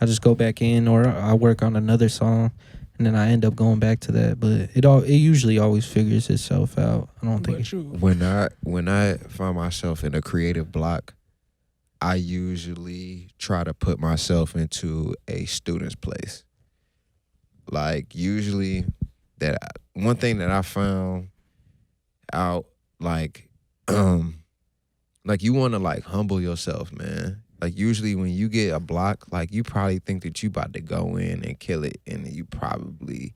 I just go back in, or I work on another song, and then I end up going back to that. But it usually always figures itself out. I don't think. But you, When I find myself in a creative block, I usually try to put myself into a student's place. Like, usually one thing that I found out, like you want to like humble yourself, man. Like, usually when you get a block, like, you probably think that you about to go in and kill it, and you probably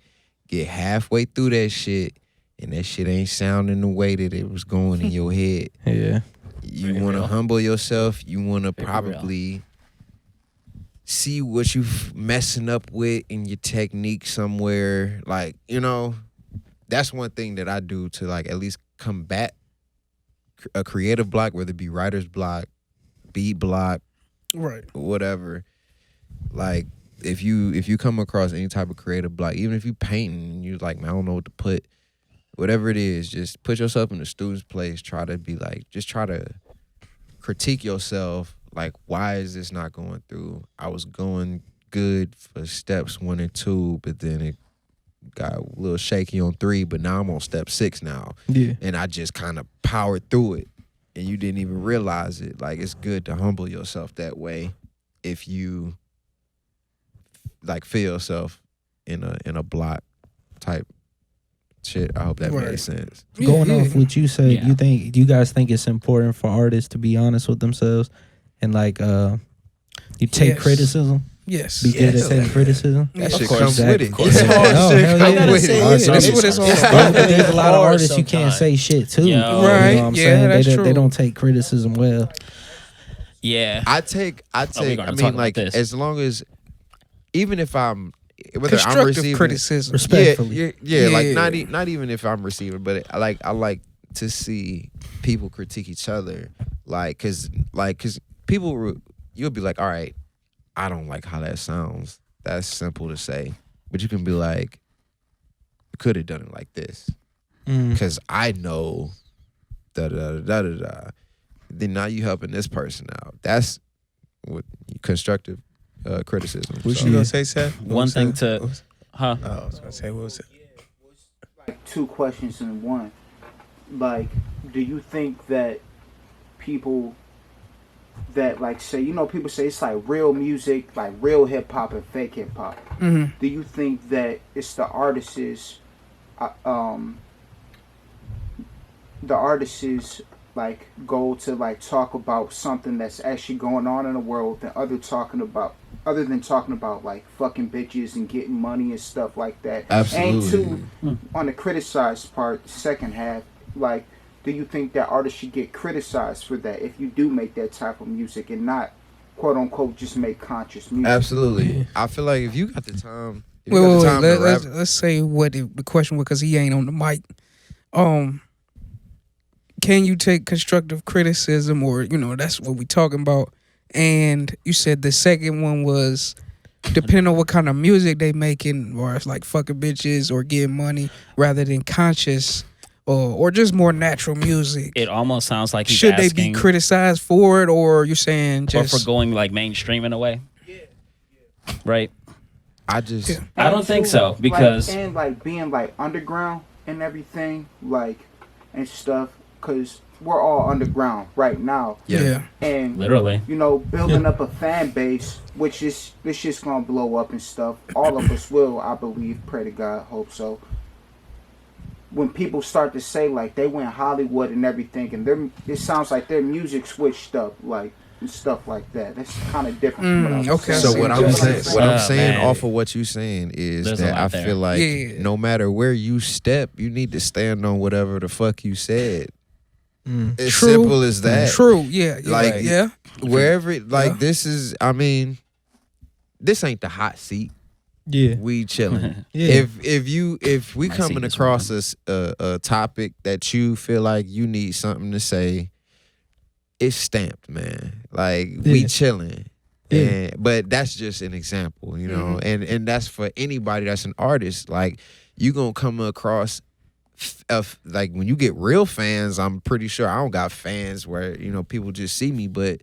get halfway through that shit, and that shit ain't sounding the way that it was going in your head. Yeah. You Very want to real. humble yourself. You want to Very probably see what you messing up with in your technique somewhere. Like, that's one thing that I do to like at least combat a creative block, whether it be writer's block, beat block, right? whatever. Like, if you come across any type of creative block, even if you painting and you're like, man, I don't know what to put, whatever it is, just put yourself in the student's place. Try to be like, just try to critique yourself. Like, why is this not going through? I was going good for steps 1 and 2, but then it got a little shaky on 3, but now I'm on step 6 now. Yeah. And I just kind of powered through it, and you didn't even realize it. Like, it's good to humble yourself that way if you like feel yourself in a block type shit. I hope that Right. made sense. Going off what you said, Yeah. do you guys think it's important for artists to be honest with themselves and like you take Yes. criticism? Yes. Be good Yes. at taking criticism? That Of shit course. comes with it. Exactly. It's Yeah. hard No, shit. hell Come yeah. with it. That's what it's all But about. there's a lot of Hard artists you can't sometimes. say shit to. Yo. You know Right. what I'm Yeah, saying? that's They true. don't take criticism well. Yeah. I take gonna I talk mean, about like, this. as long as, even if I'm whether I'm receiving criticism, respectfully. Yeah. Like not even if I'm receiving, but I like to see people critique each other, cause people you'll be like, all right, I don't like how that sounds. That's simple to say, but you can be like, you could have done it like this, cause I know da da da da da. Then now you helping this person out. That's what constructive criticism. What you gonna say, Seth? One thing to, I was gonna say, what was it? Like 2 questions in one. Like, do you think that people that like say, you know, people say it's like real music, like real hip hop and fake hip hop. Do you think that it's the artists' like goal to like talk about something that's actually going on in the world than other than talking about like fucking bitches and getting money and stuff like that? Absolutely. And 2, on the criticized part, second half, like, do you think that artists should get criticized for that if you do make that type of music and not, quote unquote, just make conscious music? Absolutely. I feel like if you got the time, let's say what the question was, because he ain't on the mic. Can you take constructive criticism, or that's what we talking about? And you said the second one was depending on what kind of music they making, or it's like fucking bitches or getting money, rather than conscious or just more natural music. It almost sounds like he's should asking, they be criticized for it, or you're saying just or for going like mainstream in a way? Yeah. Right. I don't think so, because like, and like being like underground and everything, like, and stuff, because we're all underground right now. Yeah. And literally, building up a fan base, which is this shit's gonna blow up and stuff. All of us will, I believe. Pray to God, hope so. When people start to say like they went Hollywood and everything, and it sounds like their music switched up, like, and stuff like that. That's kind of different. From what I'm saying. So what I'm saying off of what you're saying is that I feel like no matter where you step, you need to stand on whatever the fuck you said. As simple as that. True. Yeah. Like, yeah. Wherever, like, this is, I mean, this ain't the hot seat. Yeah, we chilling. Yeah. If we coming across a topic that you feel like you need something to say, it's stamped, man. Like, we chilling. Yeah. But that's just an example, and that's for anybody that's an artist. Like, you gonna come across like when you get real fans. I'm pretty sure I don't got fans where people just see me, but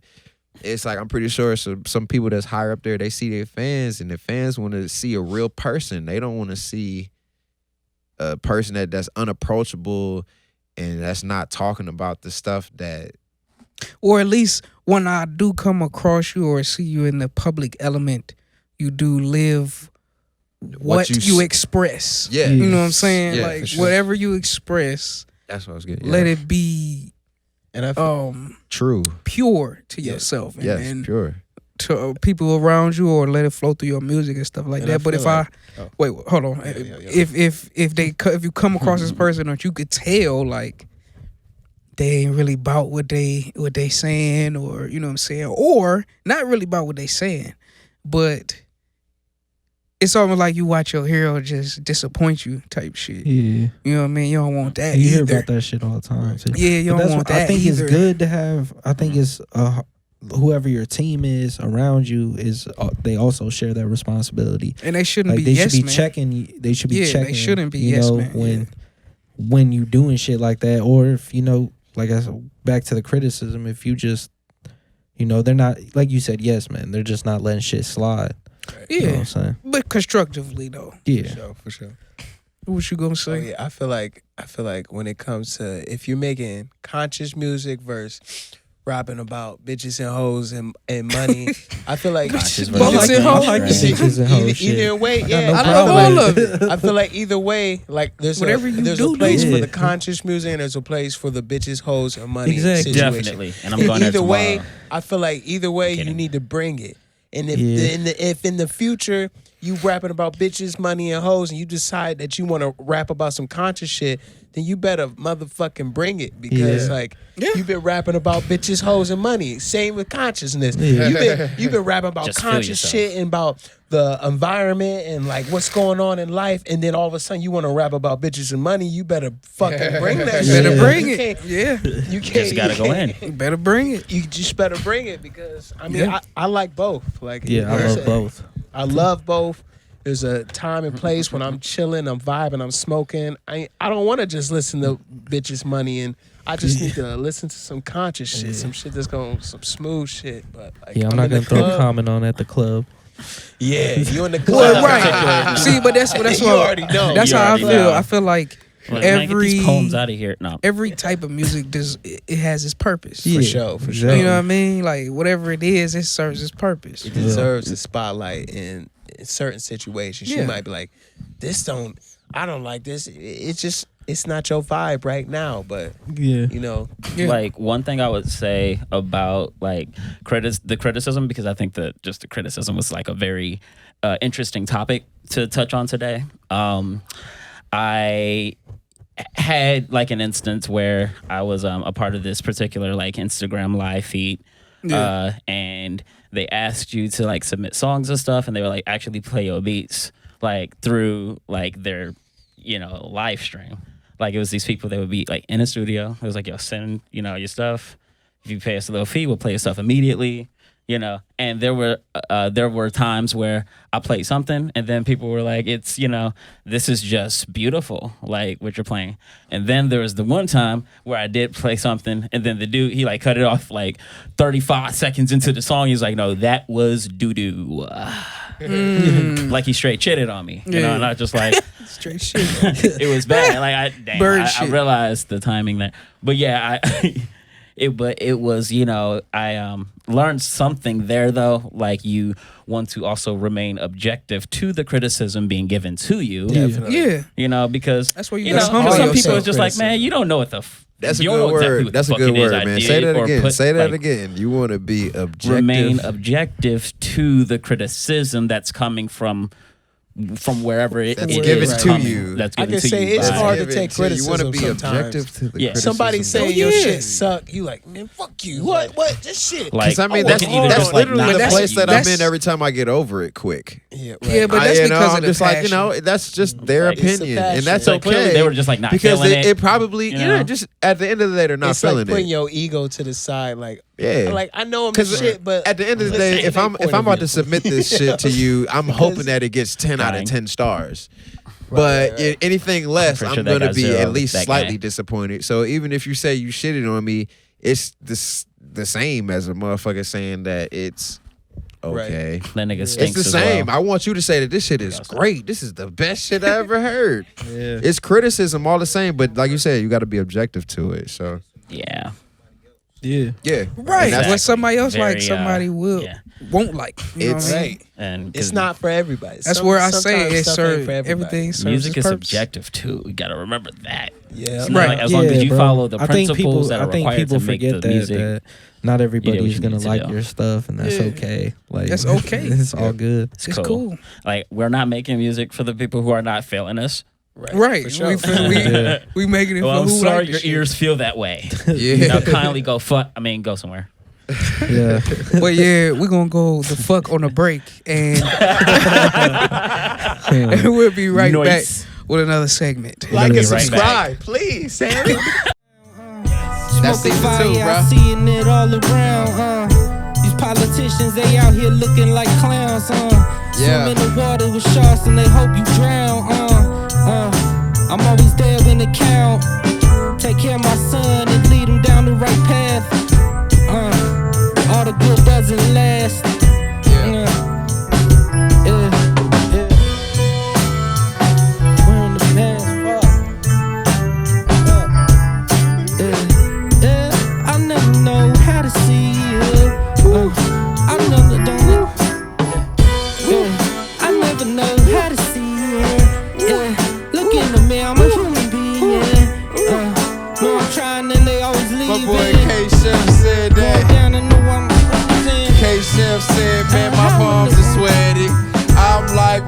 it's like I'm pretty sure some people that's higher up there, they see their fans, and the fans want to see a real person. They don't want to see a person that's unapproachable and that's not talking about the stuff that. Or at least when I do come across you or see you in the public element, you do live what you express. Yeah. You know what I'm saying? Yeah, like, sure. Whatever you express, that's what I was getting. Yeah. Let it be true, pure to yourself. And pure to people around you, or let it flow through your music and stuff like that. But if wait, hold on. If you come across this person that you could tell like they ain't really about what they saying, or you know what I'm saying, or not really about what they saying, but it's almost like you watch your hero just disappoint you type shit. Yeah. You know what I mean? You don't want that you either. hear about that shit all the time. Too. Yeah, you don't want that I think either. It's good to have, I think it's whoever your team is around you is, they also share that responsibility. And they shouldn't be they yes should be man. checking. They should be checking. They shouldn't be yes man. When you doing shit like that, or if like I said, back to the criticism, if you just, they're not, like you said, yes man, they're just not letting shit slide. Yeah, you know what I'm saying? But constructively though. Yeah, for sure. What you gonna say? I feel like when it comes to if you're making conscious music versus rapping about bitches and hoes and money, I feel like bitches and hoes. Either way, I love all of it. I feel like either way, like there's a place for the conscious music and there's a place for the bitches, hoes, and money situation. Definitely. And I'm going either way. I feel like either way you need to bring it. And if in the future you rapping about bitches, money, and hoes, and you decide that you want to rap about some conscious shit, then you better motherfucking bring it, because you've been rapping about bitches, hoes, and money. Same with consciousness. You've been rapping about Just conscious shit and about the environment and like what's going on in life, and then all of a sudden you want to rap about bitches and money. You better fucking bring that shit. Better bring it. You can't. Just gotta go in. You better bring it. You just better bring it, because I mean I like both. Like I love both. I love both. There's a time and place when I'm chilling, I'm vibing, I'm smoking. I don't want to just listen to bitches, money, and I just need to listen to some conscious shit, some shit that's going, some smooth shit. But like, I'm not gonna throw a comment on at the club. Yeah, you in the club, Well, right? See, but that's what you already know. That's You how I already feel. know. I feel like Like, man, get these poems every out of here. No. every type of music does it has its purpose. For sure. You know what I mean? Like whatever it is, it serves its purpose. It deserves a spotlight in certain situations. You might be like, I don't like this. It's not your vibe right now, but you know. Like one thing I would say about like the criticism, because I think that just the criticism was like a very interesting topic to touch on today. I had like an instance where I was a part of this particular like Instagram live feed, and they asked you to like submit songs and stuff, and they were like actually play your beats like through like their live stream. Like it was these people that would be like in a studio. It was like, yo, send your stuff. If you pay us a little fee, we'll play your stuff immediately. And there were times where I played something and then people were like, it's, this is just beautiful, like what you're playing. And then there was the one time where I did play something and then the dude, he like cut it off like 35 seconds into the song. He's like, no, that was doo-doo. Like he straight chitted on me, and I just like, straight shit. it was bad. Like I realized the timing there. But yeah, it was, I learned something there though. Like you want to also remain objective to the criticism being given to you. Yeah. Because that's what you some people are just like, man, you don't know what the that's a good word. That's a good word, man. Say that again. Say that again. You want to be objective. Remain objective to the criticism that's coming from wherever it that's is given to coming, you. That's I given can say to you it's by- hard to take criticism. You want to be sometimes. objective to the criticism. Somebody saying your shit suck. You like, man, fuck you. What? This shit. Like, I mean, that's literally the place that I'm that's- in every time I get over it quick. Yeah, but that's because of the just passion. like, that's just their Like, it's opinion, the and that's So clearly okay. they were just like not because feeling it probably, just at the end of the day, they're not It's feeling like putting it. your ego to the side. Like, Yeah. like I know I'm the shit, but at the end of the day, if I'm about to submit this shit to you, I'm hoping that it gets 10 out of 10 stars. But anything less, I'm I'm sure that going to got be zero at with least that slightly guy. disappointed. So even if you say you shitted on me, it's the same as a motherfucker saying that it's okay. That nigga It's stinks the as same. well. I want you to say that this shit is great. This is the best shit I ever heard. It's criticism all the same, but like you said, you got to be objective to it. So Yeah. yeah, Right. And that's- What somebody else Very, like, somebody won't like. You know It's- what I mean? And it's not for everybody. That's where I say Sometimes it stuff ain't serves for everybody. everything. Serves music its is purpose. subjective too. You gotta remember that. Yeah. It's not like as long as you follow the principles that are I think required people to make forget the music. that not everybody's you gonna need to like do. your stuff, and that's okay. Like That's okay. It's all good. It's cool. Like we're not making music for the people who are not feeling us. Right. For sure. We making it Well, for I'm who sorry like the your shit. ears feel that way. Yeah. Now kindly go somewhere. Yeah. But yeah, we're gonna go the fuck on a break and we'll be right back with another segment. Like and Be right subscribe, please, Sammy. That's season 2, bro. I'm seeing it all around, These politicians, they out here looking like clowns, Yeah. Swim in the water with sharks and they hope you drown, I'm always there when it count. Take care of my son and lead him down the right path, all the good doesn't last. We're in the past, I never know how to see it. I never know how to see it. Look in the mirror, I'm a human being. No, I'm trying and they always leave. My boy K-Chef said that. Down and know I'm losing. K-Chef said, man, my palms are sweaty. I'm like,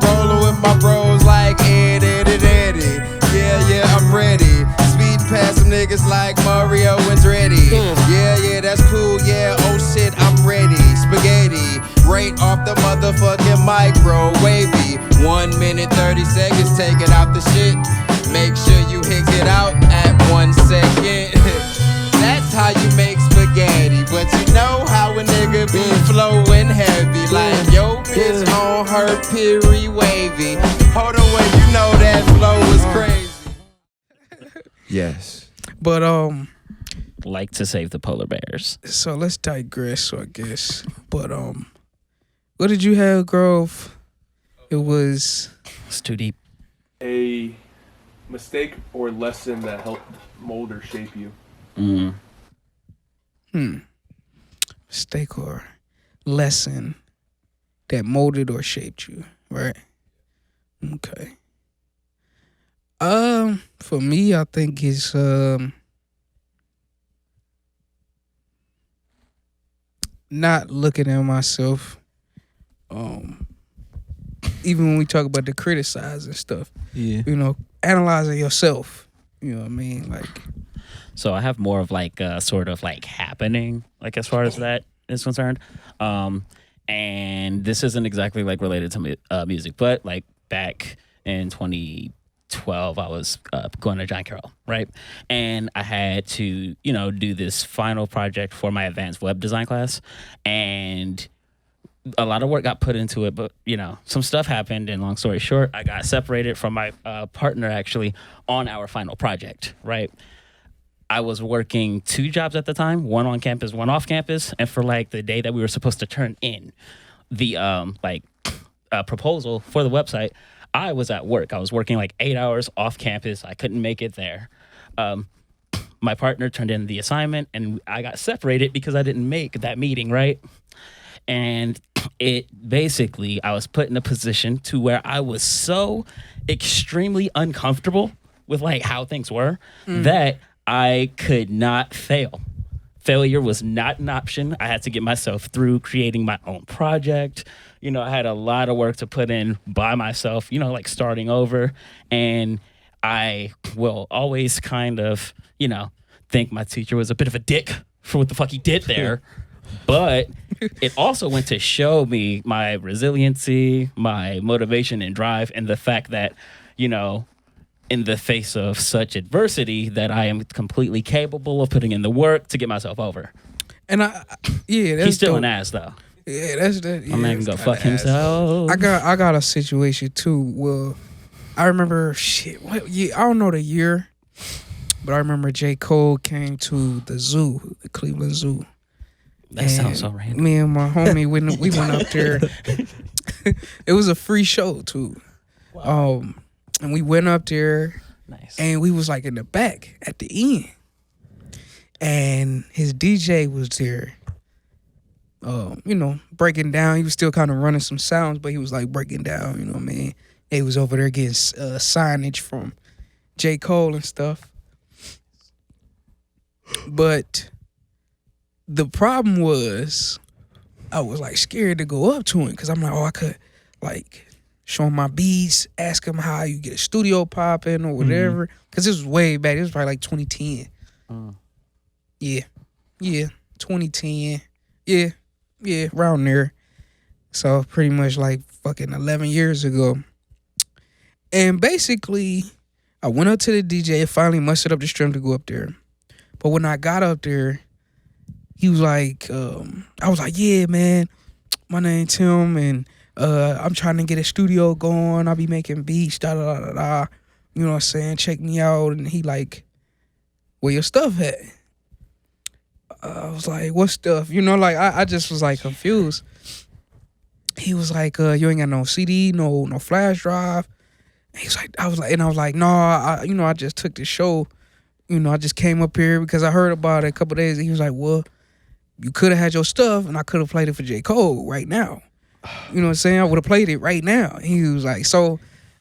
niggas like Mario and Dreddy. Yeah, that's cool, yeah, oh shit, I'm ready. Spaghetti, right off the motherfucking microwavy. 1 minute, 30 seconds, take it out the shit. Make sure you hit it out at 1 second. That's how you make spaghetti. But you know how a nigga be flowing heavy. Like, yo, bitch on her peri wavy. Hold on, wait, you know that flow was crazy. Yes. But like to save the polar bears. So let's digress, I guess. But what did you have, Grove? It's too deep. A mistake or lesson that helped mold or shape you. Mistake or lesson that molded or shaped you, right? Okay. For me, I think it's not looking at myself. Even when we talk about the criticizing stuff, you know, analyzing yourself. You know what I mean? Like, so I have more of like a sort of like happening, like as far as that is concerned. And this isn't exactly like related to music, but like back in 2012, I was going to John Carroll, right? And I had to, you know, do this final project for my advanced web design class. And a lot of work got put into it, but, you know, some stuff happened. And long story short, I got separated from my partner actually on our final project, right? I was working 2 jobs at the time, one on campus, one off campus. And for like the day that we were supposed to turn in the proposal for the website, I was at work. I was working like 8 hours off campus. I couldn't make it there. My partner turned in the assignment and I got separated because I didn't make that meeting, right? And it basically, I was put in a position to where I was so extremely uncomfortable with like how things were that I could not fail. Failure was not an option. I had to get myself through creating my own project. You know, I had a lot of work to put in by myself, you know, like starting over. And I will always kind of, you know, think my teacher was a bit of a dick for what the fuck he did there. But it also went to show me my resiliency, my motivation and drive, and the fact that, you know, in the face of such adversity, that I am completely capable of putting in the work to get myself over. And that's he's still dope. an ass though. Yeah, that's that. Yeah, My man can go fuck himself. I got a situation too. Well, I remember I don't know the year, but I remember J. Cole came to the zoo, the Cleveland Zoo. That sounds so random. Me and my homie, we went up there. It was a free show too. Wow. And we went up there. Nice. And we was like in the back at the end. And his DJ was there. You know, breaking down. He was still kind of running some sounds, but he was like breaking down, you know what I mean? He was over there getting signage from J. Cole and stuff. But the problem was I was like scared to go up to him because I'm like, I could like show him my beats, ask him how you get a studio popping or whatever. Because this was way back. It was probably like 2010. Yeah, 2010. Yeah, around there. So pretty much like fucking 11 years ago. And basically, I went up to the DJ, finally mustered up the strength to go up there. But when I got up there, he was like, I was like, yeah, man, my name Tim, and I'm trying to get a studio going. I'll be making beats, da-da-da-da-da. You know what I'm saying? Check me out. And he like, where your stuff at? I was like, what stuff? You know, like, I just was like confused. He was like, you ain't got no CD, no flash drive. He's like, I was like, no, I just took the show. You know, I just came up here because I heard about it a couple of days. And he was like, well, you could have had your stuff and I could have played it for J. Cole right now. You know what I'm saying? I would have played it right now. And he was like, so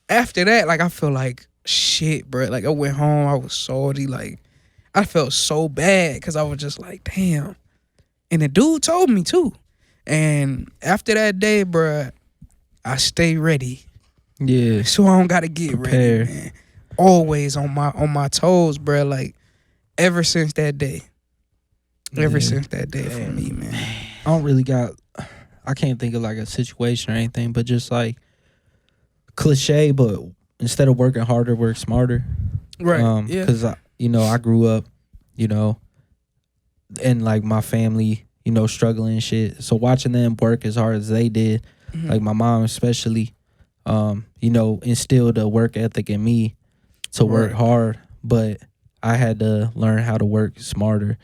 after that, like, I feel like shit, bro. Like, I went home, I was salty. Like, I felt so bad because I was just like, damn. And the dude told me too. And after that day, bro, I stay ready. Yeah. So I don't gotta get ready, man. Always on my toes, bro. Like, ever since that day. Ever since that day for me, man. I don't really I can't think of like a situation or anything, but just like cliche, but instead of working harder, work smarter. Right. Because I grew up, and like my family, struggling and shit. So watching them work as hard as they did, like my mom especially, instilled a work ethic in me to work hard. But I had to learn how to work smarter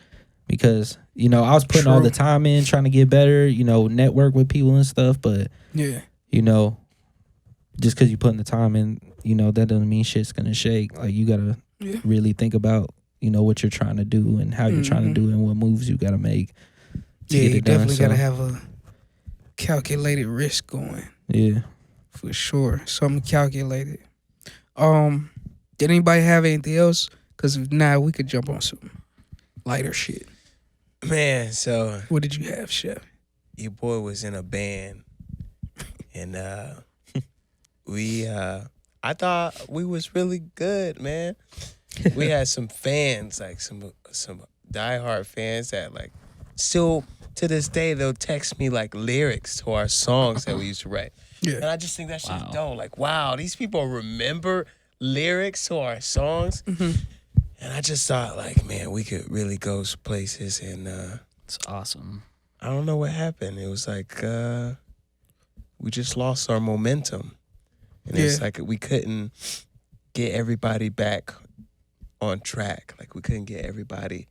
because, I was putting all the time in trying to get better, network with people and stuff. But, just because you putting the time in, that doesn't mean shit's going to shake. Like, you got to really think about, what you're trying to do and how you're trying to do it and what moves you got to make to get you it done. definitely got to have a calculated risk going. Yeah. For sure. Something calculated. Did anybody have anything else? Because if not, we could jump on some lighter shit. Man, so what did you have, Chef? Your boy was in a band, and I thought we was really good, man. We had some fans, like some diehard fans that like still to this day they'll text me like lyrics to our songs that we used to write. Yeah. And I just think that shit's dope. Like, wow, these people remember lyrics to our songs. And I just thought, like, man, we could really go places. And it's awesome. I don't know what happened. It was like we just lost our momentum. And it's like we couldn't get everybody back on track. Like, we couldn't get everybody.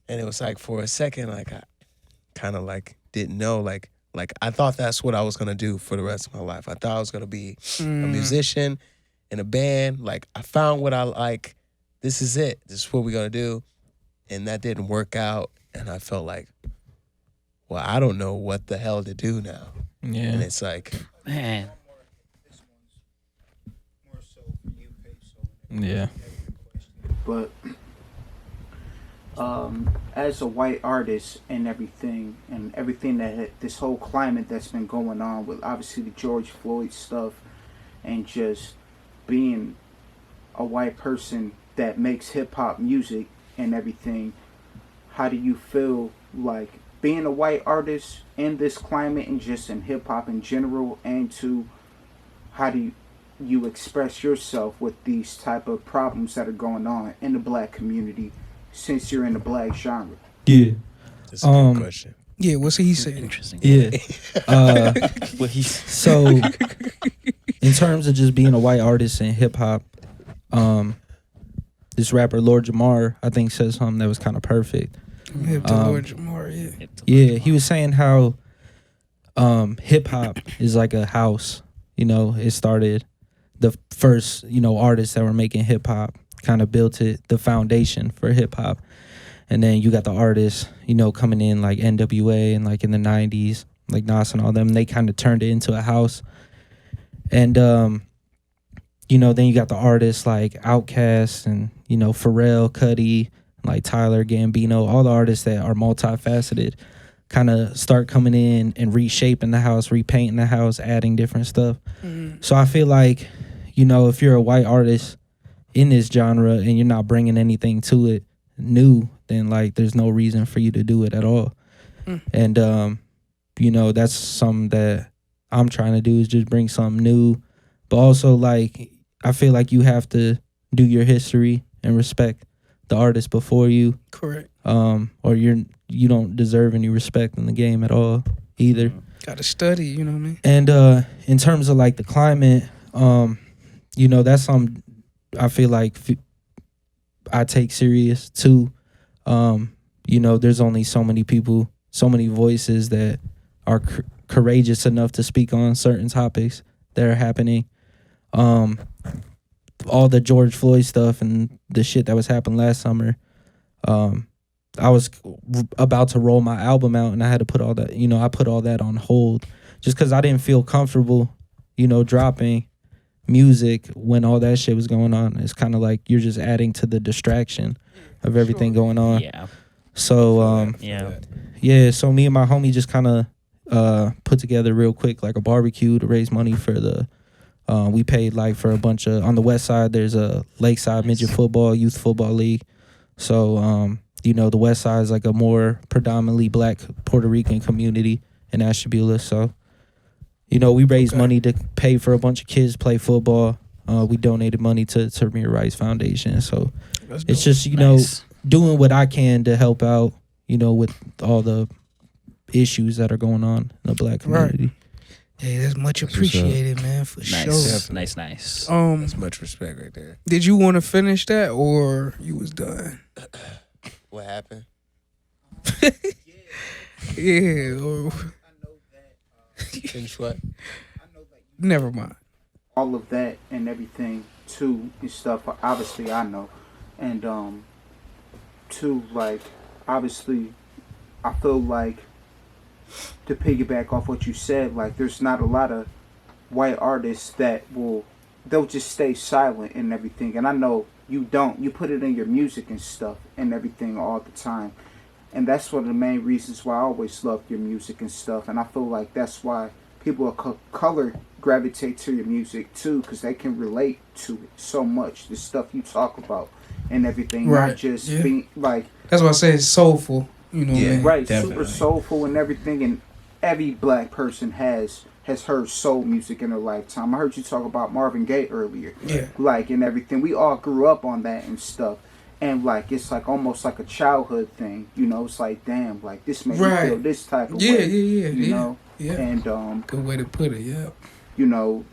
And it was like for a second, like, I kind of like didn't know, like I thought that's what I was gonna do for the rest of my life. I thought I was gonna be a musician in a band. Like, I found what I like. This is it. This is what we're gonna do. And that didn't work out. And I felt like, well, I don't know what the hell to do now. Yeah. And it's like, man. Yeah. But as a white artist and everything that this whole climate that's been going on with obviously the George Floyd stuff and just being a white person that makes hip hop music and everything, how do you feel like being a white artist in this climate and just in hip hop in general, and how do you express yourself with these type of problems that are going on in the black community since you're in the black genre? Yeah. That's a good question. Yeah, what's he saying? Interesting. Yeah. So in terms of just being a white artist in hip hop, this rapper Lord Jamar, I think, said something that was kind of perfect. Hip to Lord Jamar, Yeah, he was saying how hip hop is like a house. It started the first, artists that were making hip hop kind of built it, the foundation for hip hop. And then you got the artists, coming in like NWA and like in the 90s, like Nas and all them, they kind of turned it into a house. And, then you got the artists like Outkast and, Pharrell, Cudi, like Tyler, Gambino, all the artists that are multifaceted kind of start coming in and reshaping the house, repainting the house, adding different stuff. So I feel like, if you're a white artist in this genre and you're not bringing anything to it new, then like there's no reason for you to do it at all. And that's something that I'm trying to do, is just bring something new, but also like I feel like you have to do your history and respect the artist before you. Correct. Or you don't deserve any respect in the game at all either. Gotta study, you know what I mean? And in terms of like the climate, that's something I feel like I take serious too. There's only so many people, so many voices that are courageous enough to speak on certain topics that are happening. All the George Floyd stuff and the shit that was happening last summer. I was about to roll my album out and I had to put all that, I put all that on hold just because I didn't feel comfortable, dropping music when all that shit was going on. It's kind of like you're just adding to the distraction of everything going on. Yeah. So, so me and my homie just kind of put together real quick like a barbecue to raise money for the we paid like for a bunch of, on the west side there's a Lakeside Midget Football Youth Football League, So you know, the West Side is like a more predominantly Black Puerto Rican community in Ashtabula. So, you know, we raised money to pay for a bunch of kids to play football. We donated money to Tamir Rice Foundation. So it's just, you know, doing what I can to help out, you know, with all the issues that are going on in the Black community. Right. Hey, that's much appreciated, man, for sure. Nice. That's much respect right there. Did you want to finish that or you was done? What happened? Yeah. Or... Finish what? Never mind. All of that and everything too and stuff. Obviously, I know, and too, like, obviously, I feel like, to piggyback off what you said, like, there's not a lot of white artists that they'll just stay silent and everything. And I know you don't. You put it in your music and stuff and everything all the time. And that's one of the main reasons why I always loved your music and stuff. And I feel like that's why people of color gravitate to your music too, because they can relate to it so much. The stuff you talk about and everything, right. Not just being like. That's why I say it's soulful. You know, yeah, man. Right. Definitely. Super soulful and everything. And every Black person has heard soul music in their lifetime. I heard you talk about Marvin Gaye earlier. Yeah. Like, and everything. We all grew up on that and stuff. And, like, it's, like, almost like a childhood thing. You know, it's like, damn, like, this makes me feel this type of way. Yeah. You know? Yeah. And, good way to put it, yeah. You know,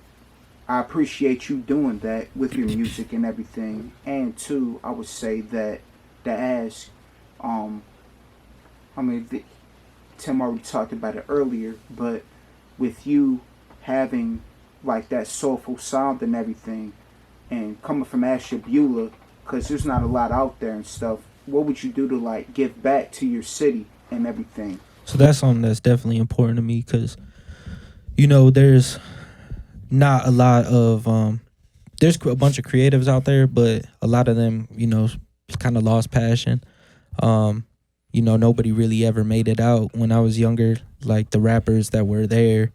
I appreciate you doing that with your music and everything. And, too, I would say that to ask, I mean, Tim already talked about it earlier, but with you having, like, that soulful sound and everything, and coming from Ashtabula, because there's not a lot out there and stuff, what would you do to, like, give back to your city and everything? So that's something that's definitely important to me because, you know, there's not a lot of, there's a bunch of creatives out there, but a lot of them, you know, kind of lost passion. You know, nobody really ever made it out when I was younger. Like, the rappers that were there,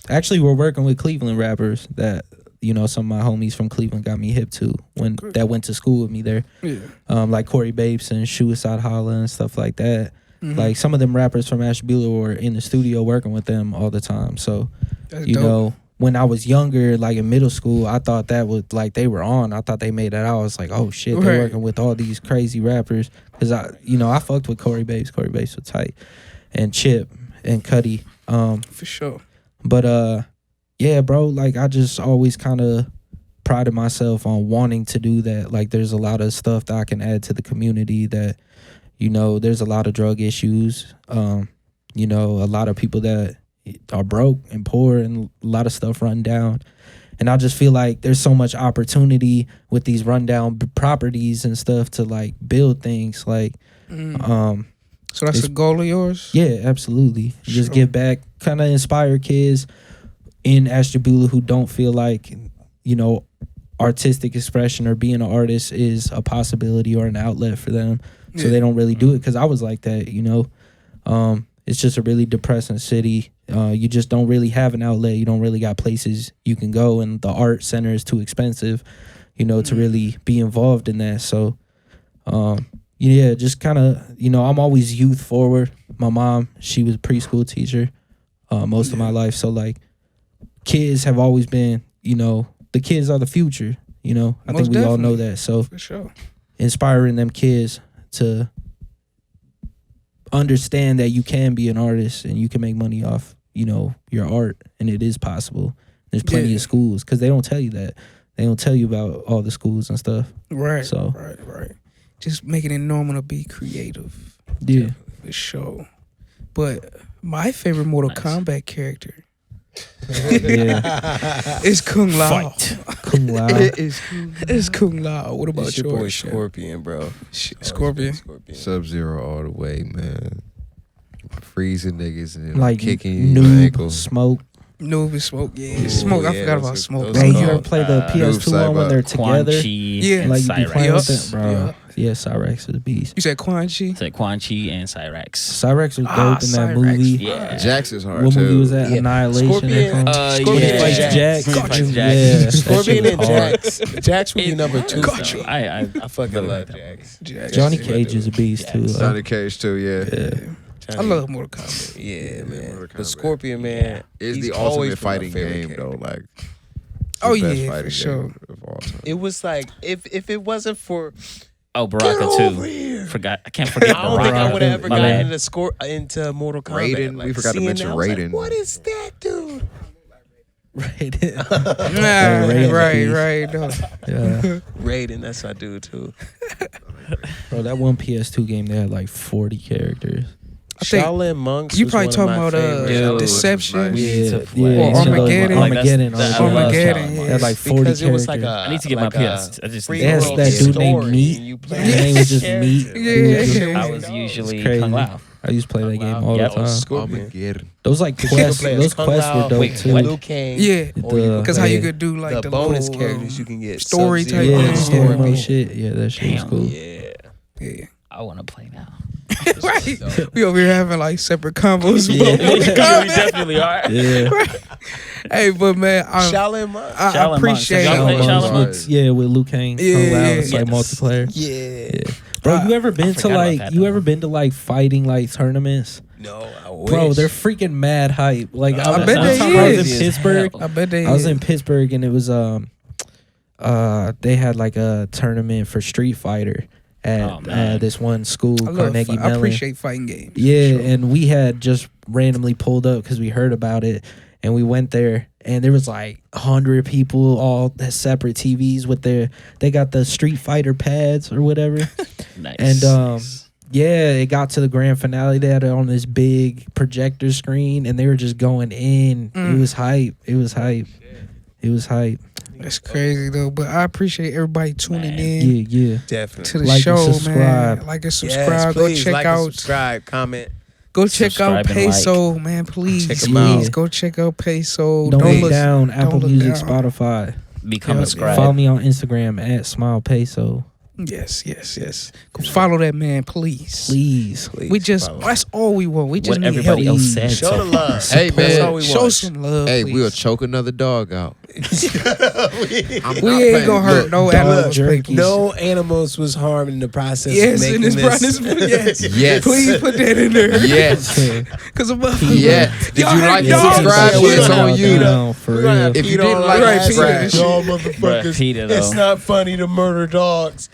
actually we're working with Cleveland rappers that, you know, some of my homies from Cleveland got me hip to that went to school with me there. Yeah. Like Corey Bapes and Suicide Holla and stuff like that. Mm-hmm. Like, some of them rappers from Ashtabula were in the studio working with them all the time. So, that's you dope. know, when I was younger, like in middle school, I thought that was like they were on. I thought they made that out. I was like, oh shit, they're working with all these crazy rappers. Cause I fucked with Corey Bapes. Corey Bapes was tight, and Chip and Cuddy. For sure. But yeah, bro. Like, I just always kind of prided myself on wanting to do that. Like, there's a lot of stuff that I can add to the community. That, you know, there's a lot of drug issues. You know, a lot of people that are broke and poor and a lot of stuff run down. And I just feel like there's so much opportunity with these rundown properties and stuff to, like, build things. Like, so that's a goal of yours? Yeah, absolutely. Sure. Just give back, kind of inspire kids in Ashtabula who don't feel like, you know, artistic expression or being an artist is a possibility or an outlet for them. So they don't really do it. Because I was like that, you know. It's just a really depressing city. You just don't really have an outlet. You don't really got places you can go, and the art center is too expensive, you know, to really be involved in that. So, yeah, just kind of, you know, I'm always youth forward. My mom, she was a preschool teacher most of my life. So, like, kids have always been, you know, the kids are the future, you know. I think we all know that. So, for sure, inspiring them kids to understand that you can be an artist and you can make money off, you know, your art, and it is possible. There's plenty of schools, because they don't tell you that. They don't tell you about all the schools and stuff. Right. So right. Just making it normal to be creative. Yeah. For sure. But my favorite Mortal Kombat character is Kung Lao. Kung Lao. It's Kung Lao. What about it's your boy yours? Scorpion, bro. Scorpion. Sub-Zero all the way, man. Freezing niggas and like kicking you in the ankles. Smoke. Noob and Smoke. Yeah, Smoke. I forgot about Smoke. Bro, you ever play the PS2 one when they're together? Yeah. And, like, you be playing with them, bro. Yeah, Cyrax is a beast. You said Quan Chi? Said Quan Chi and Cyrax. Cyrax was dope in that Cyrax. movie. Yeah. Jax is hard What too. movie was that? Yeah. Annihilation. Scorpion. Scorpion fights Jax. Yeah, Scorpion and Jax. Jax would be number 2. So I fucking love Jax. Johnny Cage is a beast too. Johnny Cage too. Yeah. I love Mortal Kombat. Yeah, man. Mortal But Kombat. Scorpion, man, Is he's the always ultimate been my fighting favorite game though. character. Like. Oh, the best yeah, fighting for sure. game of all time. It was like if it wasn't for Baraka over too. here. I can't forget I don't think I Baraka. would have ever My gotten bad. into Mortal Kombat. Raiden, Like, we forgot to seeing mention that, I was like, Raiden. what is that, dude? Raiden. Right. No. Yeah. Raiden, that's my dude too. Bro, that one PS2 game, they had like 40 characters. I think Shaolin Monks. you was probably one talking of my about favorites. Deception. Yeah, Or Armageddon. Armageddon. Armageddon, They yeah. had like 40 Because it characters. was like I need to get my PS. I just They had that dude named Meat. His name was just Meat. Yeah. I was usually It's crazy. Kung Lao. I used to play that game all Yep. the time. Scorpion. Armageddon. Those like You could quests, play as those Kung quests Lao, were dope wait, too. Liu Kang. Yeah. Or you Because how you could do like the the bonus little, characters you can get. story Sub-Zero. type Yeah, thing. the story Yeah. mode shit. Yeah, that shit was Damn. cool. Yeah. I want to play now. Right. We over here having like separate combos. Yeah. about Mortal We Kombat. definitely are. Yeah. Hey, but man, Shaolin Monks. I Shaolin appreciate Monks. Y'all play it. Shaolin Monks? Yeah, with Liu Kang. Yeah, Kung Lao, yeah, it's like yes. multiplayer. Yeah. Bro, you ever been to forgot about like that, you though. ever been to like fighting like tournaments? No, I wish. Bro, they're freaking mad hype. Like I I bet was they in is. Pittsburgh. I bet they I was is. in Pittsburgh and it was they had like a tournament for Street Fighter at man. this one school, Carnegie I Mellon. appreciate fighting games. Yeah, and we had just randomly pulled up because we heard about it, and we went there, and there was like 100 people, all had separate TVs with they got the Street Fighter pads or whatever, Nice. and yeah, it got to the grand finale. They had it on this big projector screen, and they were just going in. It was hype. It was hype. It was hype. That's crazy though. But I appreciate everybody tuning in Yeah. definitely. to the Like and show, subscribe. man. Like and Yes, subscribe. please, Go check like and out. subscribe, comment. Go check out Subscribe and Peso, man. Please, Check 'em please out. go check out Peso. Don't look look- down. Apple look Music, down. Spotify. Become Yeah, a scribe. Follow me on Instagram at Smile Peso. Yes. Go follow that man, please. Please. We just that's all we want. We just What need everybody help. else said. Show the love. Hey, That's man. all we Show want. some love. Hey, please. we'll choke another dog out. We ain't gonna hurt no animals. jerky. People. No animals was harmed in the process Yes, of in making this this. process. Yes. Yes. Please put that in there. Yes. Cause of Yeah. Did you Y'all like heard and dogs? subscribe? Yeah, Well, it's we're on you. No, for We're gonna real. have If you Pete didn't on like our and subscribe, ass, y'all Bruh, motherfuckers. Peter, It's though. not funny to murder dogs.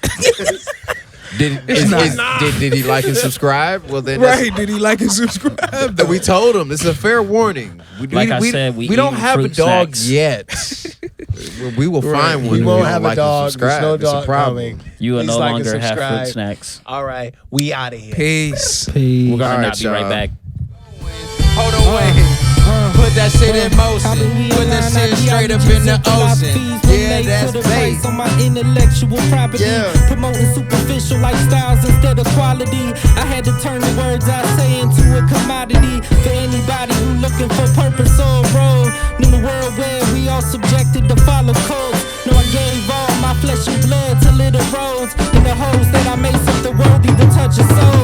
Did he like and subscribe? Well, then that's- Right? Did he like and subscribe? That we told him this is a fair warning. Like I said, we don't eat have a fruit dog snacks. yet. We will find one. We if won't don't have like a and dog. There's subscribe. no It's a dog problem. coming. You will Please no like and longer have subscribe. fruit snacks. All right, we out of here. Peace. Peace. We're gonna All not right, be right y'all. back. Hold away. Put that shit in motion. Put that shit straight up in the ocean. Yeah, that's bait. On my intellectual property, Yeah. promoting superficial lifestyles instead of quality. I had to turn the words I say into a commodity for anybody who looking for purpose or road. In the world where we all subjected to follow codes. No, I gave all my flesh and blood till it arose. In the holes that I made something worthy to touch a soul.